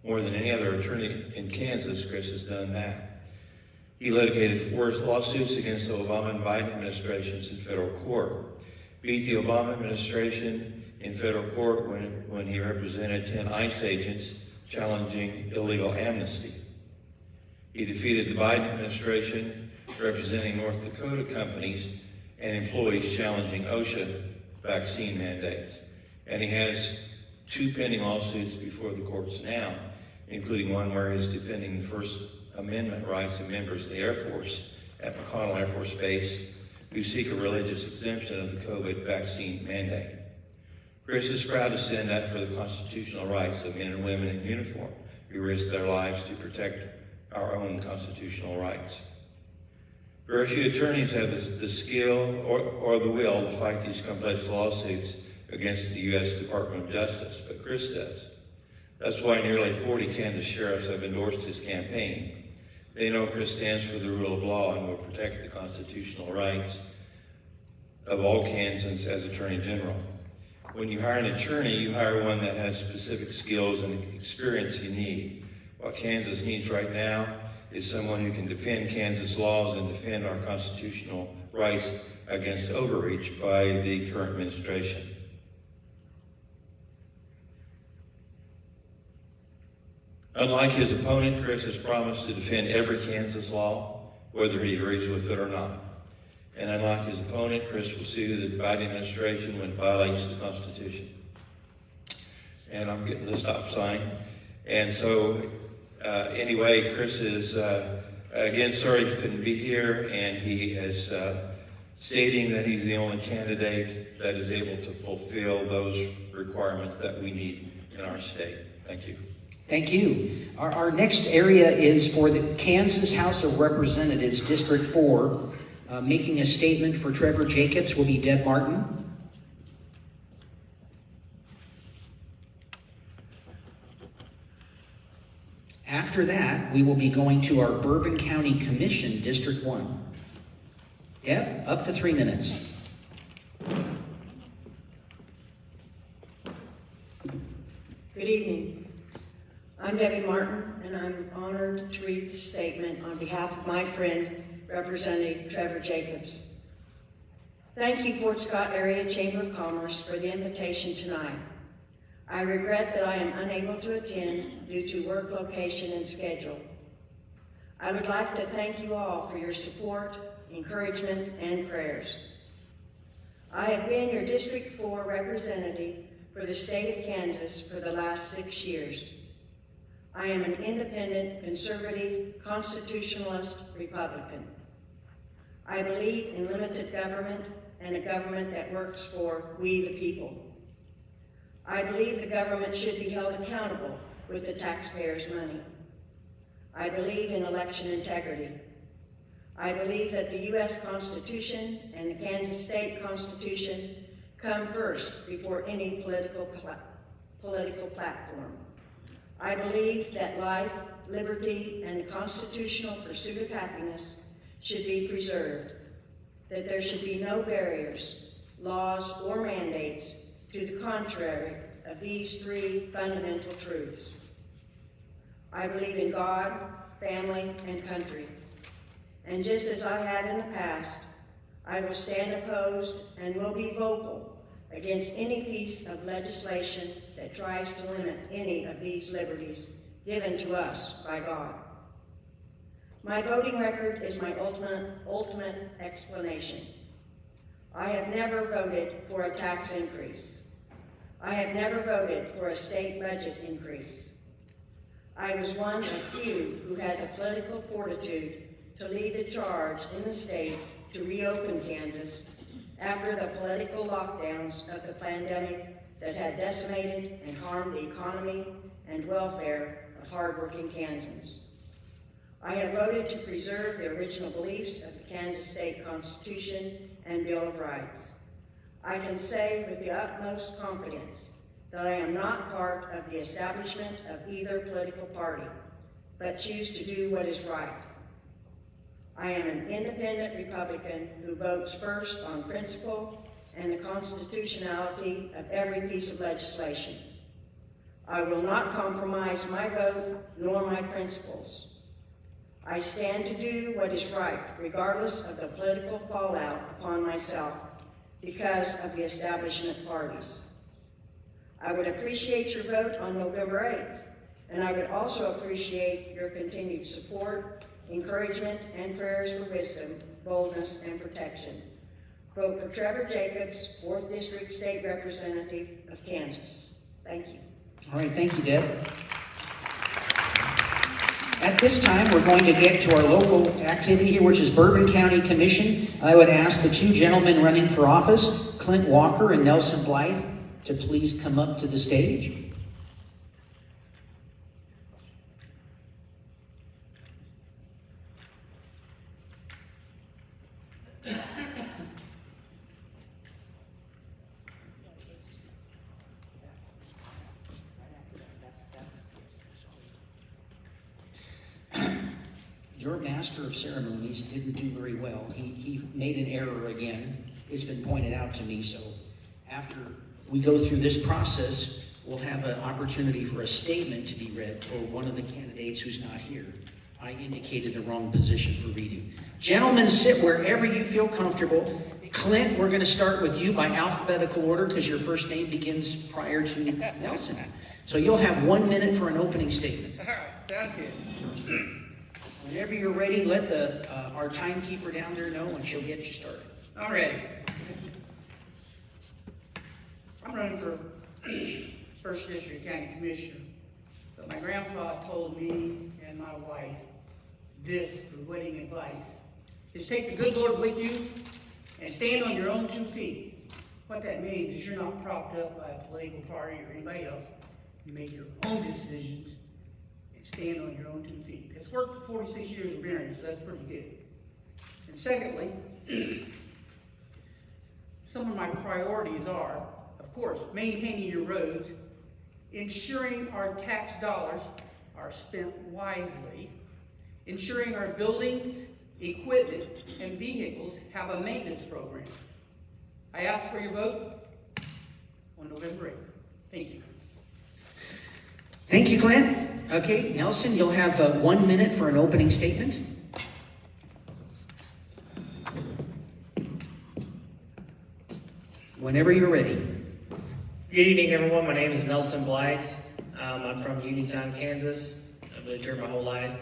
More than any other attorney in Kansas, Chris has done that. He litigated 4 lawsuits against the Obama and Biden administrations in federal court, beat the Obama administration in federal court when he represented 10 ICE agents challenging illegal amnesty. He defeated the Biden administration representing North Dakota companies and employees challenging OSHA vaccine mandates. And he has 2 pending lawsuits before the courts now, including one where he's defending the First Amendment rights of members of the Air Force at McConnell Air Force Base who seek a religious exemption of the COVID vaccine mandate. Chris is proud to stand up for the constitutional rights of men and women in uniform who risk their lives to protect our own constitutional rights. Very few attorneys have the skill or the will to fight these complex lawsuits against the U.S. Department of Justice, but Chris does. That's why nearly 40 Kansas sheriffs have endorsed his campaign. They know Chris stands for the rule of law and will protect the constitutional rights of all Kansans as Attorney General. When you hire an attorney, you hire one that has specific skills and experience you need. What Kansas needs right now is someone who can defend Kansas laws and defend our constitutional rights against overreach by the current administration. Unlike his opponent, Chris has promised to defend every Kansas law, whether he agrees with it or not. And unlike his opponent, Chris will sue the Biden administration when it violates the Constitution. And I'm getting the stop sign. And so, anyway, Chris is, again, sorry he couldn't be here, and he is stating that he's the only candidate that is able to fulfill those requirements that we need in our state. Thank you. Thank you. Our next area is for the Kansas House of Representatives, District 4. Making a statement for Trevor Jacobs will be Deb Martin. After that, we will be going to our Bourbon County Commission, District 1. Deb, up to 3 minutes. Good evening. I'm Debbie Martin, and I'm honored to read the statement on behalf of my friend, Representative Trevor Jacobs. Thank you, Fort Scott Area Chamber of Commerce, for the invitation tonight. I regret that I am unable to attend due to work location and schedule. I would like to thank you all for your support, encouragement, and prayers. I have been your District 4 representative for the state of Kansas for the last 6 years. I am an independent, conservative, constitutionalist Republican. I believe in limited government and a government that works for we the people. I believe the government should be held accountable with the taxpayers' money. I believe in election integrity. I believe that the U.S. Constitution and the Kansas State Constitution come first before any political platform. I believe that life, liberty, and the constitutional pursuit of happiness should be preserved, that there should be no barriers, laws, or mandates to the contrary of these 3 fundamental truths. I believe in God, family, and country. And just as I have in the past, I will stand opposed and will be vocal against any piece of legislation that tries to limit any of these liberties given to us by God. My voting record is my ultimate explanation. I have never voted for a tax increase. I have never voted for a state budget increase. I was one of few who had the political fortitude to lead the charge in the state to reopen Kansas after the political lockdowns of the pandemic that had decimated and harmed the economy and welfare of hardworking Kansans. I have voted to preserve the original beliefs of the Kansas State Constitution and Bill of Rights. I can say with the utmost confidence that I am not part of the establishment of either political party, but choose to do what is right. I am an independent Republican who votes first on principle and the constitutionality of every piece of legislation. I will not compromise my vote nor my principles. I stand to do what is right, regardless of the political fallout upon myself because of the establishment parties. I would appreciate your vote on November 8th, and I would also appreciate your continued support, encouragement, and prayers for wisdom, boldness, and protection. Vote for Trevor Jacobs, 4th District State Representative of Kansas. Thank you. All right, thank you, Deb. At this time, we're going to get to our local activity here, which is Bourbon County Commission. I would ask the 2 gentlemen running for office, Clint Walker and Nelson Blythe, to please come up to the stage. your master of ceremonies didn't do very well. He made an error again. It's been pointed out to me, so after we go through this process, we'll have an opportunity for a statement to be read for one of the candidates who's not here. I indicated the wrong position for reading. Gentlemen, sit wherever you feel comfortable. Clint, we're going to start with you by alphabetical order because your first name begins prior to Nelson. So you'll have 1 minute for an opening statement. All right, sounds good. Whenever you're ready, let our timekeeper down there know and she'll get you started. I'm ready. I'm running for First District County Commissioner. But my grandpa told me and my wife this for wedding advice is take the good Lord with you and stand on your own 2 feet. What that means is you're not propped up by a political party or anybody else. You make your own decisions and stand on your own 2 feet. It's worked for 46 years of marriage, so that's pretty good. And secondly, some of my priorities are, of course, maintaining your roads, ensuring our tax dollars are spent wisely, ensuring our buildings, equipment, and vehicles have a maintenance program. I ask for your vote on November 8th. Thank you. Thank you, Clint. Okay, Nelson, you'll have 1 minute for an opening statement. Whenever you're ready. Good evening, everyone. My name is Nelson Blythe. I'm from Uniontown, Kansas. I've lived here my whole life.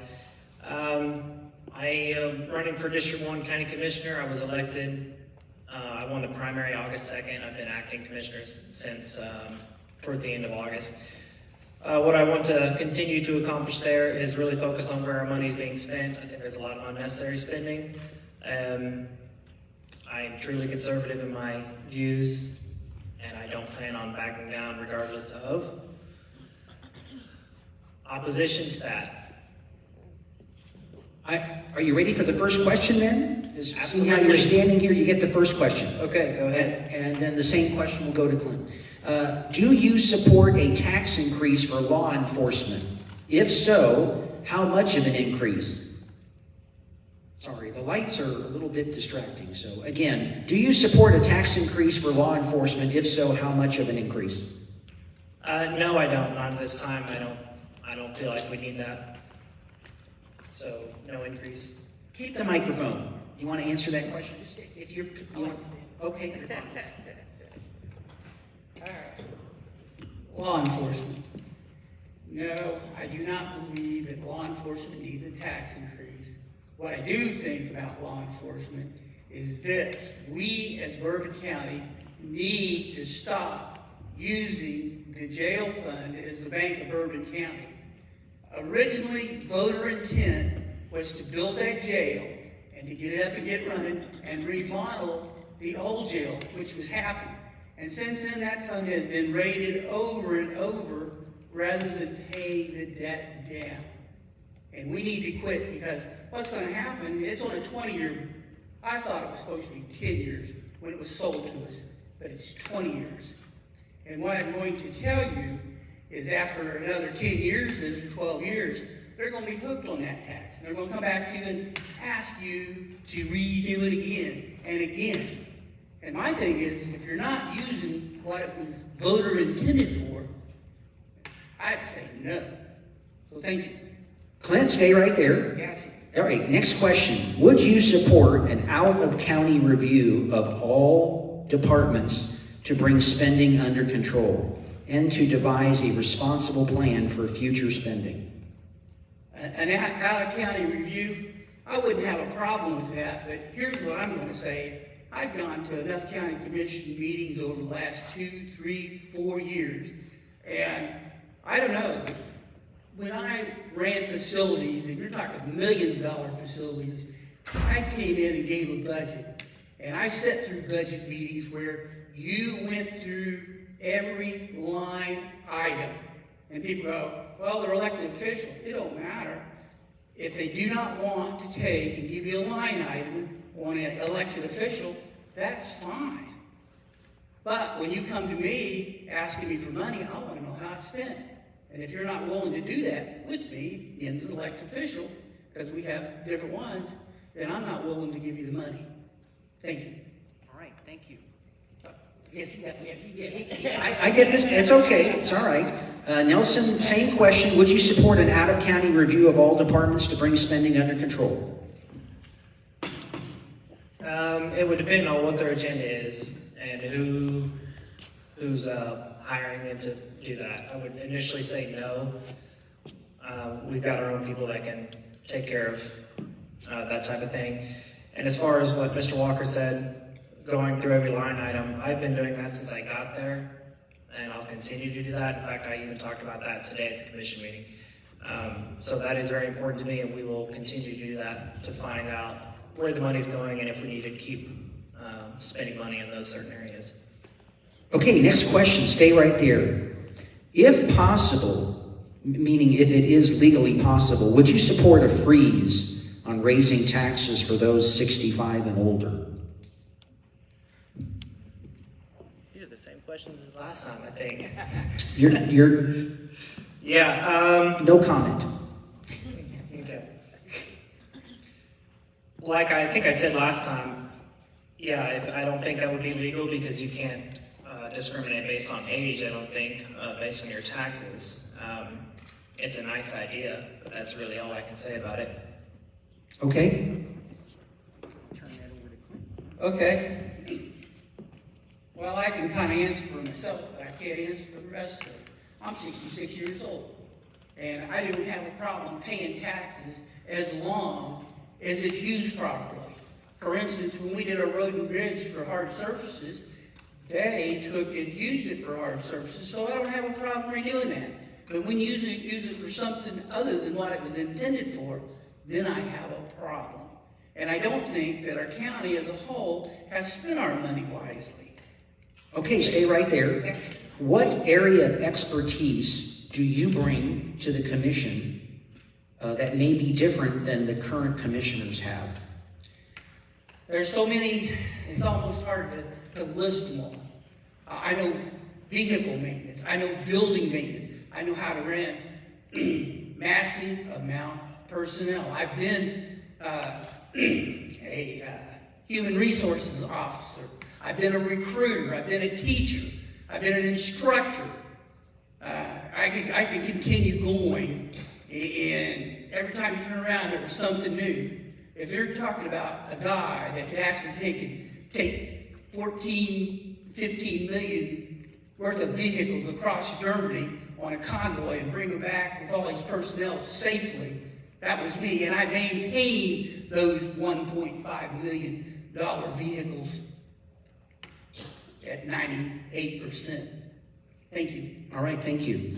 I am running for District 1 County Commissioner. I was elected. I won the primary August 2nd. I've been acting commissioner since towards the end of August. What I want to continue to accomplish there is really focus on where our money is being spent. I think there's a lot of unnecessary spending. I'm truly conservative in my views, and I don't plan on backing down regardless of opposition to that. Are you ready for the first question then? See Absolutely. how you're standing here, you get the first question. Okay, go ahead. And then the same question will go to Clint. Do you support a tax increase for law enforcement? If so, how much of an increase? Sorry, the lights are a little bit distracting. So again, do you support a tax increase for law enforcement? If so, how much of an increase? No, I don't. Not at this time. I don't feel like we need that. So, no increase. Keep the microphone. You want to answer that question? If you want, okay. You're fine. All right. Law enforcement. No, I do not believe that law enforcement needs a tax increase. What I do think about law enforcement is this. We, as Bourbon County, need to stop using the jail fund as the Bank of Bourbon County. Originally, voter intent was to build that jail and to get it up and get running and remodel the old jail, which was happening. And since then, that fund has been raided over and over rather than paying the debt down. And we need to quit because what's going to happen, it's on a 20-year, I thought it was supposed to be 10 years when it was sold to us, but it's 20 years. And what I'm going to tell you is after another 10 years, or 12 years, they're going to be hooked on that tax. And they're going to come back to you and ask you to redo it again and again. And my thing is, if you're not using what it was voter intended for, I'd say no. So thank you. Clint, stay right there. Gotcha. All right, next question. Would you support an out-of-county review of all departments to bring spending under control and to devise a responsible plan for future spending? An out-of-county review, I wouldn't have a problem with that, but here's what I'm going to say. I've gone to enough county commission meetings over the last 2, 3, 4 years, and I don't know, when I ran facilities, and you're talking million-dollar facilities, I came in and gave a budget, and I sat through budget meetings where you went through every line item, and people go, well, they're elected officials. It don't matter. If they do not want to take and give you a line item on an elected official, that's fine. But when you come to me asking me for money, I want to know how it's spent. And if you're not willing to do that with me, as an elected official, because we have different ones, then I'm not willing to give you the money. Thank you. All right, thank you. Yes, I get this, it's okay, it's all right. Nelson, same question. Would you support an out-of-county review of all departments to bring spending under control? It would depend on what their agenda is and who's hiring them to do that. I would initially say no. We've got our own people that can take care of that type of thing. And as far as what Mr. Walker said, going through every line item, I've been doing that since I got there, and I'll continue to do that. In fact, I even talked about that today at the commission meeting. So that is very important to me, and we will continue to do that to find out where the money's going and if we need to keep spending money in those certain areas. Okay, next question, stay right there. If possible, meaning if it is legally possible, would you support a freeze on raising taxes for those 65 and older? These are the same questions as last time, I think. You're Yeah. no comment. Okay. Like I think I said last time, yeah, I don't think that would be legal because you can't discriminate based on age, I don't think, based on your taxes. It's a nice idea, but that's really all I can say about it. Okay. Okay. Well, I can kind of answer for myself, but I can't answer for the rest of it. I'm 66 years old, and I don't have a problem paying taxes as long as it's used properly. For instance, when we did our road and bridge for hard surfaces, they took and used it for hard surfaces, so I don't have a problem renewing that. But when you use it for something other than what it was intended for, then I have a problem. And I don't think that our county as a whole has spent our money wisely. Okay, stay right there. What area of expertise do you bring to the commission that may be different than the current commissioners have? There's so many, it's almost hard to list them all. I know vehicle maintenance, I know building maintenance, I know how to run massive amount of personnel. I've been a human resources officer, I've been a recruiter, I've been a teacher, I've been an instructor. I could continue going, and every time you turn around, there was something new. If you're talking about a guy that could actually take 14, 15 million worth of vehicles across Germany on a convoy and bring them back with all his personnel safely, that was me. And I maintained those $1.5 million vehicles at 98%. Thank you. All right, thank you.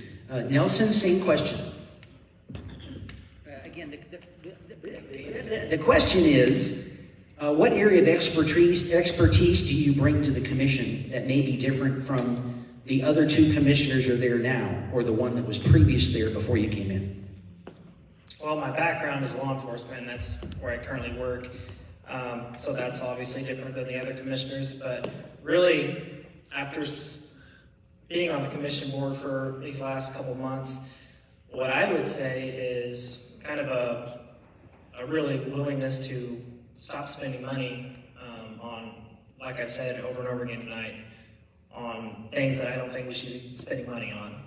Nelson, same question. Again, The question is, what area of expertise do you bring to the commission that may be different from the other two commissioners who are there now, or the one that was previous there before you came in? Well, my background is law enforcement. That's where I currently work. So that's obviously different than the other commissioners. But really, after being on the commission board for these last couple months, what I would say is kind of a really willingness to stop spending money on, like I've said over and over again tonight, on things that I don't think we should be spending money on.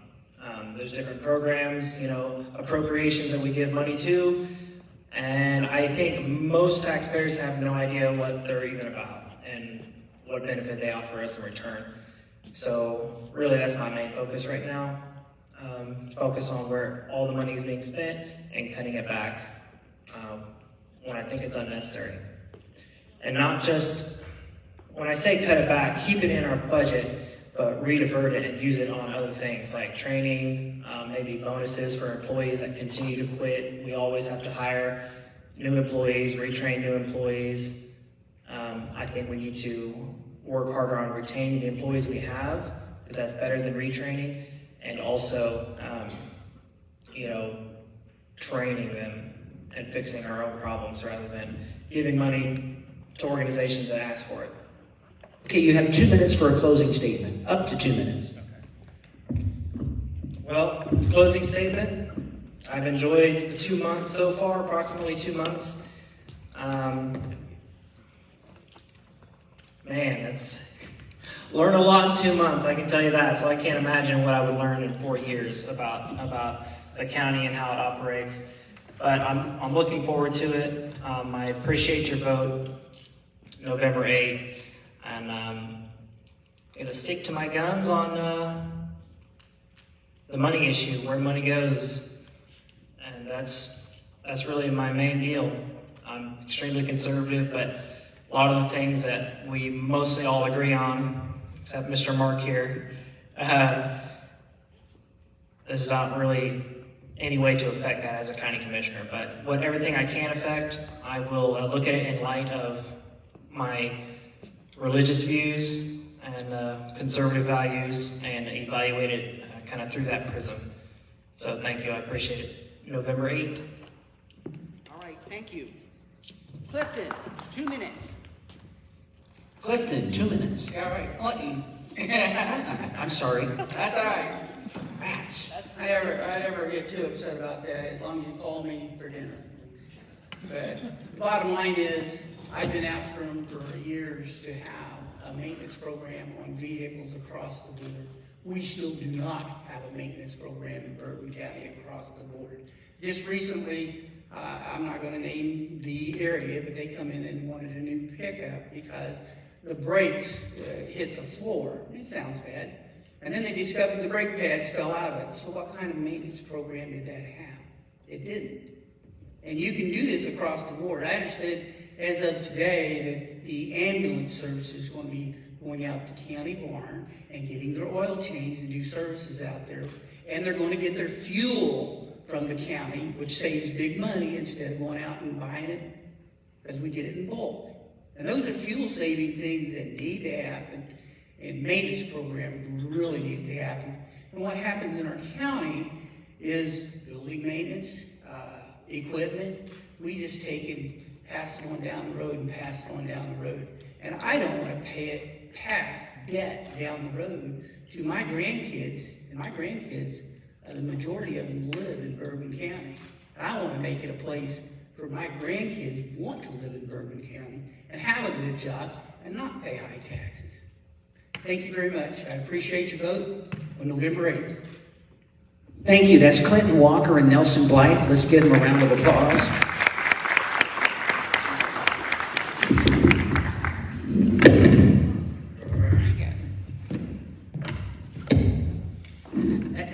There's different programs, appropriations that we give money to, and I think most taxpayers have no idea what they're even about and what benefit they offer us in return. So really that's my main focus right now. Focus on where all the money is being spent and cutting it back when I think it's unnecessary. And not just, when I say cut it back, keep it in our budget, but redivert it and use it on other things like training, maybe bonuses for employees that continue to quit. We always have to hire new employees, retrain new employees. I think we need to work harder on retaining the employees we have, because that's better than retraining, and also, training them and fixing our own problems rather than giving money to organizations that ask for it. Okay, you have 2 minutes for a closing statement, up to 2 minutes. Well, closing statement, I've enjoyed the 2 months so far, approximately 2 months. Man, it's learn a lot in 2 months, I can tell you that. So I can't imagine what I would learn in 4 years about the county and how it operates. But I'm looking forward to it. I appreciate your vote, November 8th, and I'm gonna stick to my guns on the money issue, where money goes, and that's really my main deal. I'm extremely conservative, but a lot of the things that we mostly all agree on, except Mr. Mark here, there's not really any way to affect that as a county commissioner. But everything I can affect, I will look at it in light of my religious views and conservative values and evaluate it kind of through that prism. So thank you, I appreciate it. November 8th. All right, thank you. Clifton, 2 minutes. Clifton, 2 minutes. All right, Clinton. I'm sorry. That's all right. I never get too upset about that, as long as you call me for dinner. But the bottom line is, I've been after them for years to have a maintenance program on vehicles across the board. We still do not have a maintenance program in Bourbon County across the board. Just recently, I'm not gonna name the area, but they come in and wanted a new pickup because the brakes hit the floor. It sounds bad. And then they discovered the brake pads fell out of it. So what kind of maintenance program did that have? It didn't. And you can do this across the board. I understood as of today that the ambulance service is going to be going out to County Barn and getting their oil changed and do services out there. And they're going to get their fuel from the county, which saves big money instead of going out and buying it, because we get it in bulk. And those are fuel-saving things that need to happen. And maintenance program really needs to happen. And what happens in our county is building maintenance, equipment. We just take and pass it on down the road and pass it on down the road. And I don't want to pass debt down the road to my grandkids. And my grandkids, the majority of them live in Bourbon County. And I want to make it a place for my grandkids who want to live in Bourbon County and have a good job and not pay high taxes. Thank you very much. I appreciate your vote on November 8th. Thank you. That's Clinton Walker and Nelson Blythe. Let's give them a round of applause.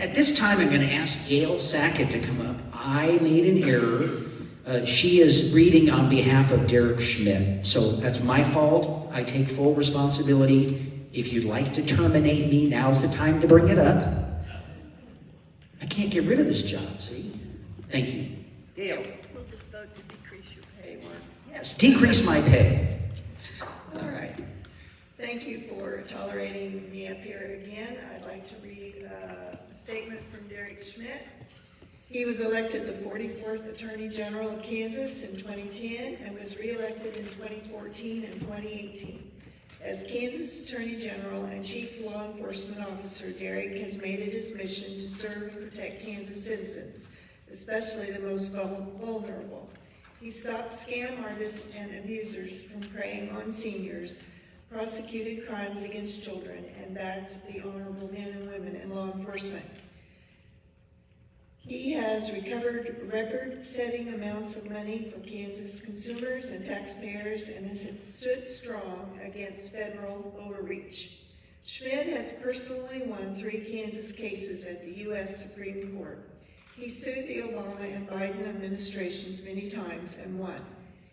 At this time, I'm going to ask Gail Sackett to come up. I made an error. She is reading on behalf of Derek Schmidt. So that's my fault. I take full responsibility. If you'd like to terminate me, now's the time to bring it up. I can't get rid of this job, see? Thank you. Gail. We'll just vote to decrease your pay once. Yes, decrease my pay. All right. Thank you for tolerating me up here again. I'd like to read a statement from Derek Schmidt. He was elected the 44th Attorney General of Kansas in 2010 and was re-elected in 2014 and 2018. As Kansas Attorney General and Chief Law Enforcement Officer, Derek has made it his mission to serve and protect Kansas citizens, especially the most vulnerable. He stopped scam artists and abusers from preying on seniors, prosecuted crimes against children, and backed the honorable men and women in law enforcement. He has recovered record-setting amounts of money from Kansas consumers and taxpayers and has stood strong against federal overreach. Schmidt has personally won 3 Kansas cases at the U.S. Supreme Court. He sued the Obama and Biden administrations many times and won.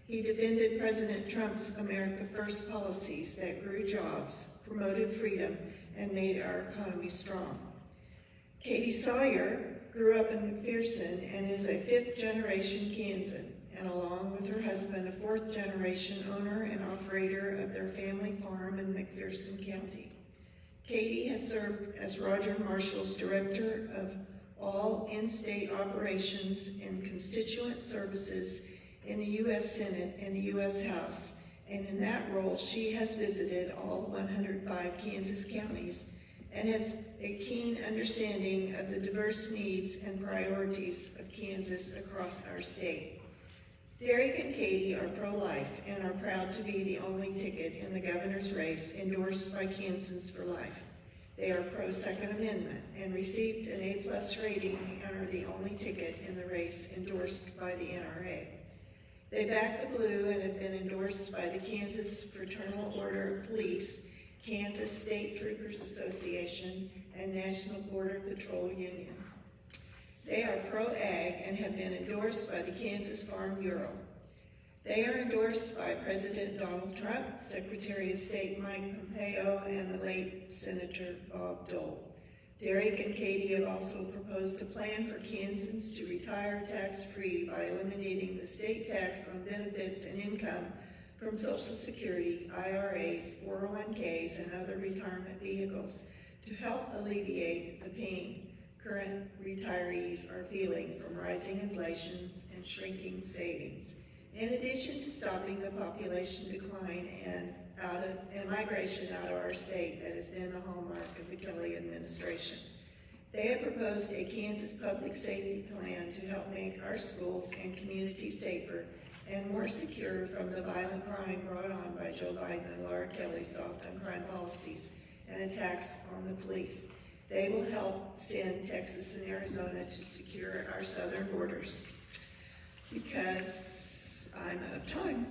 He defended President Trump's America First policies that grew jobs, promoted freedom, and made our economy strong. Katie Sawyer grew up in McPherson and is a 5th-generation Kansan, and along with her husband, a 4th-generation owner and operator of their family farm in McPherson County. Katie has served as Roger Marshall's Director of all in-state operations and constituent services in the U.S. Senate and the U.S. House, and in that role, she has visited all 105 Kansas counties and has a keen understanding of the diverse needs and priorities of Kansas across our state. Derek and Katie are pro-life and are proud to be the only ticket in the governor's race endorsed by Kansans for Life. They are pro-Second Amendment and received an A+ rating and are the only ticket in the race endorsed by the NRA. They back the blue and have been endorsed by the Kansas Fraternal Order of Police, Kansas State Troopers Association, and National Border Patrol Union. They are pro-ag and have been endorsed by the Kansas Farm Bureau. They are endorsed by President Donald Trump, Secretary of State Mike Pompeo, and the late Senator Bob Dole. Derek and Katie have also proposed a plan for Kansans to retire tax-free by eliminating the state tax on benefits and income from Social Security, IRAs, 401ks, and other retirement vehicles to help alleviate the pain current retirees are feeling from rising inflations and shrinking savings, in addition to stopping the population decline and migration out of our state that has been the hallmark of the Kelly administration. They have proposed a Kansas public safety plan to help make our schools and communities safer and more secure from the violent crime brought on by Joe Biden and Laura Kelly's soft on crime policies and attacks on the police. They will help send Texas and Arizona to secure our southern borders. Because I'm out of time.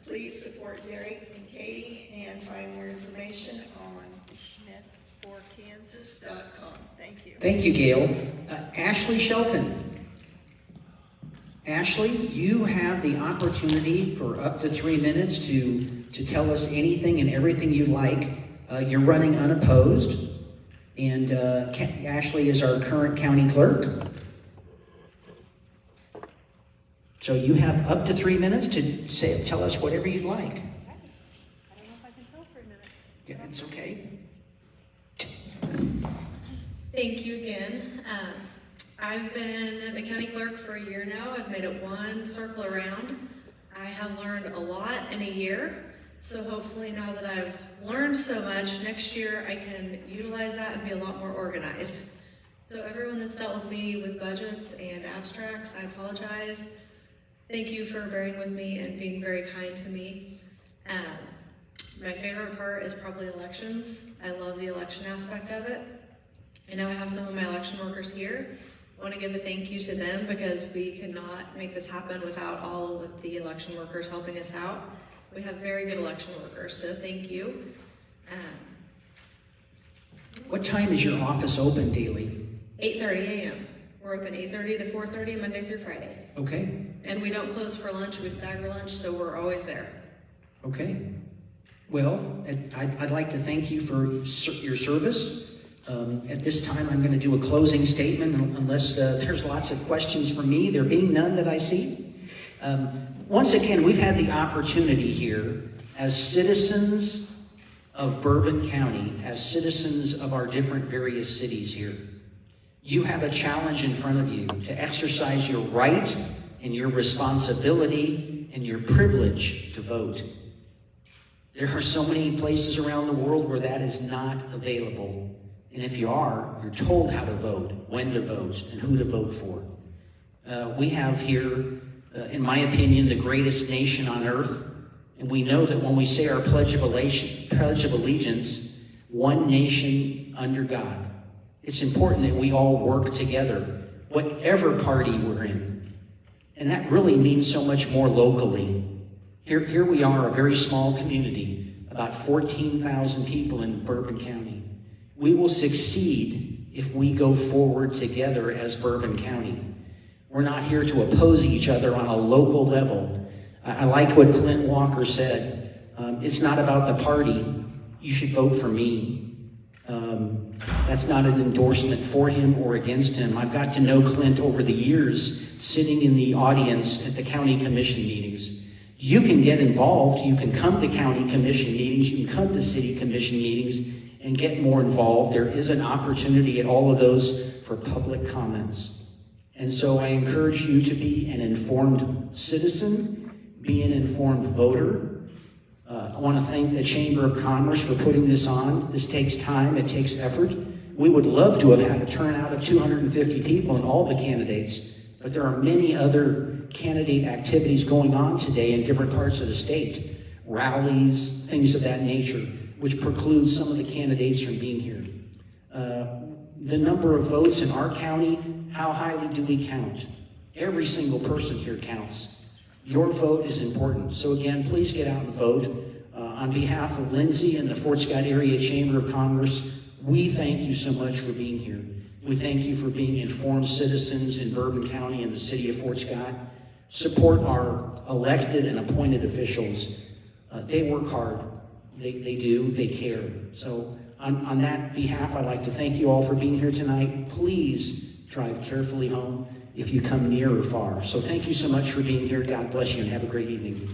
Please support Derek and Katie and find more information on schmidtforkansas.com. Thank you. Thank you, Gail. Ashley Shelton. Ashley, you have the opportunity for up to 3 minutes to tell us anything and everything you like. You're running unopposed, and Ashley is our current county clerk. So you have up to 3 minutes to tell us whatever you'd like. I don't know if I can tell 3 minutes. Yeah, it's okay. Thank you again. I've been the county clerk for a year now. I've made it one circle around. I have learned a lot in a year. So hopefully now that I've learned so much, next year I can utilize that and be a lot more organized. So everyone that's dealt with me with budgets and abstracts, I apologize. Thank you for bearing with me and being very kind to me. My favorite part is probably elections. I love the election aspect of it. I know I have some of my election workers here. I want to give a thank you to them because we could not make this happen without all of the election workers helping us out. We have very good election workers, so thank you. What time is your office open daily? 8:30 a.m. We're open 8:30 to 4:30 Monday through Friday. Okay, And we don't close for lunch, we stagger lunch, so we're always there. okay. Well, I'd like to thank you for your service. At this time, I'm going to do a closing statement unless there's lots of questions for me. There being none that I see. Once again, we've had the opportunity here as citizens of Bourbon County, as citizens of our different various cities here. You have a challenge in front of you to exercise your right and your responsibility and your privilege to vote. There are so many places around the world where that is not available. And if you are, you're told how to vote, when to vote, and who to vote for. We have here, in my opinion, the greatest nation on earth. And we know that when we say our Pledge of Allegiance, one nation under God. It's important that we all work together, whatever party we're in. And that really means so much more locally. Here we are, a very small community, about 14,000 people in Bourbon County. We will succeed if we go forward together as Bourbon County. We're not here to oppose each other on a local level. I like what Clint Walker said. It's not about the party. You should vote for me. That's not an endorsement for him or against him. I've got to know Clint over the years, sitting in the audience at the county commission meetings. You can get involved. You can come to county commission meetings. You can come to city commission meetings and get more involved. There is an opportunity at all of those for public comments. And so I encourage you to be an informed citizen, be an informed voter, I want to thank the Chamber of Commerce for putting this on. This takes time, it takes effort. We would love to have had a turnout of 250 people and all the candidates, but there are many other candidate activities going on today in different parts of the state, rallies, things of that nature, which precludes some of the candidates from being here. The number of votes in our county, how highly do we count? Every single person here counts. Your vote is important. So again, please get out and vote. On behalf of Lindsay and the Fort Scott Area Chamber of Commerce, we thank you so much for being here. We thank you for being informed citizens in Bourbon County and the city of Fort Scott. Support our elected and appointed officials. They work hard. They do. They care. So on that behalf, I'd like to thank you all for being here tonight. Please drive carefully home if you come near or far. So thank you so much for being here. God bless you and have a great evening.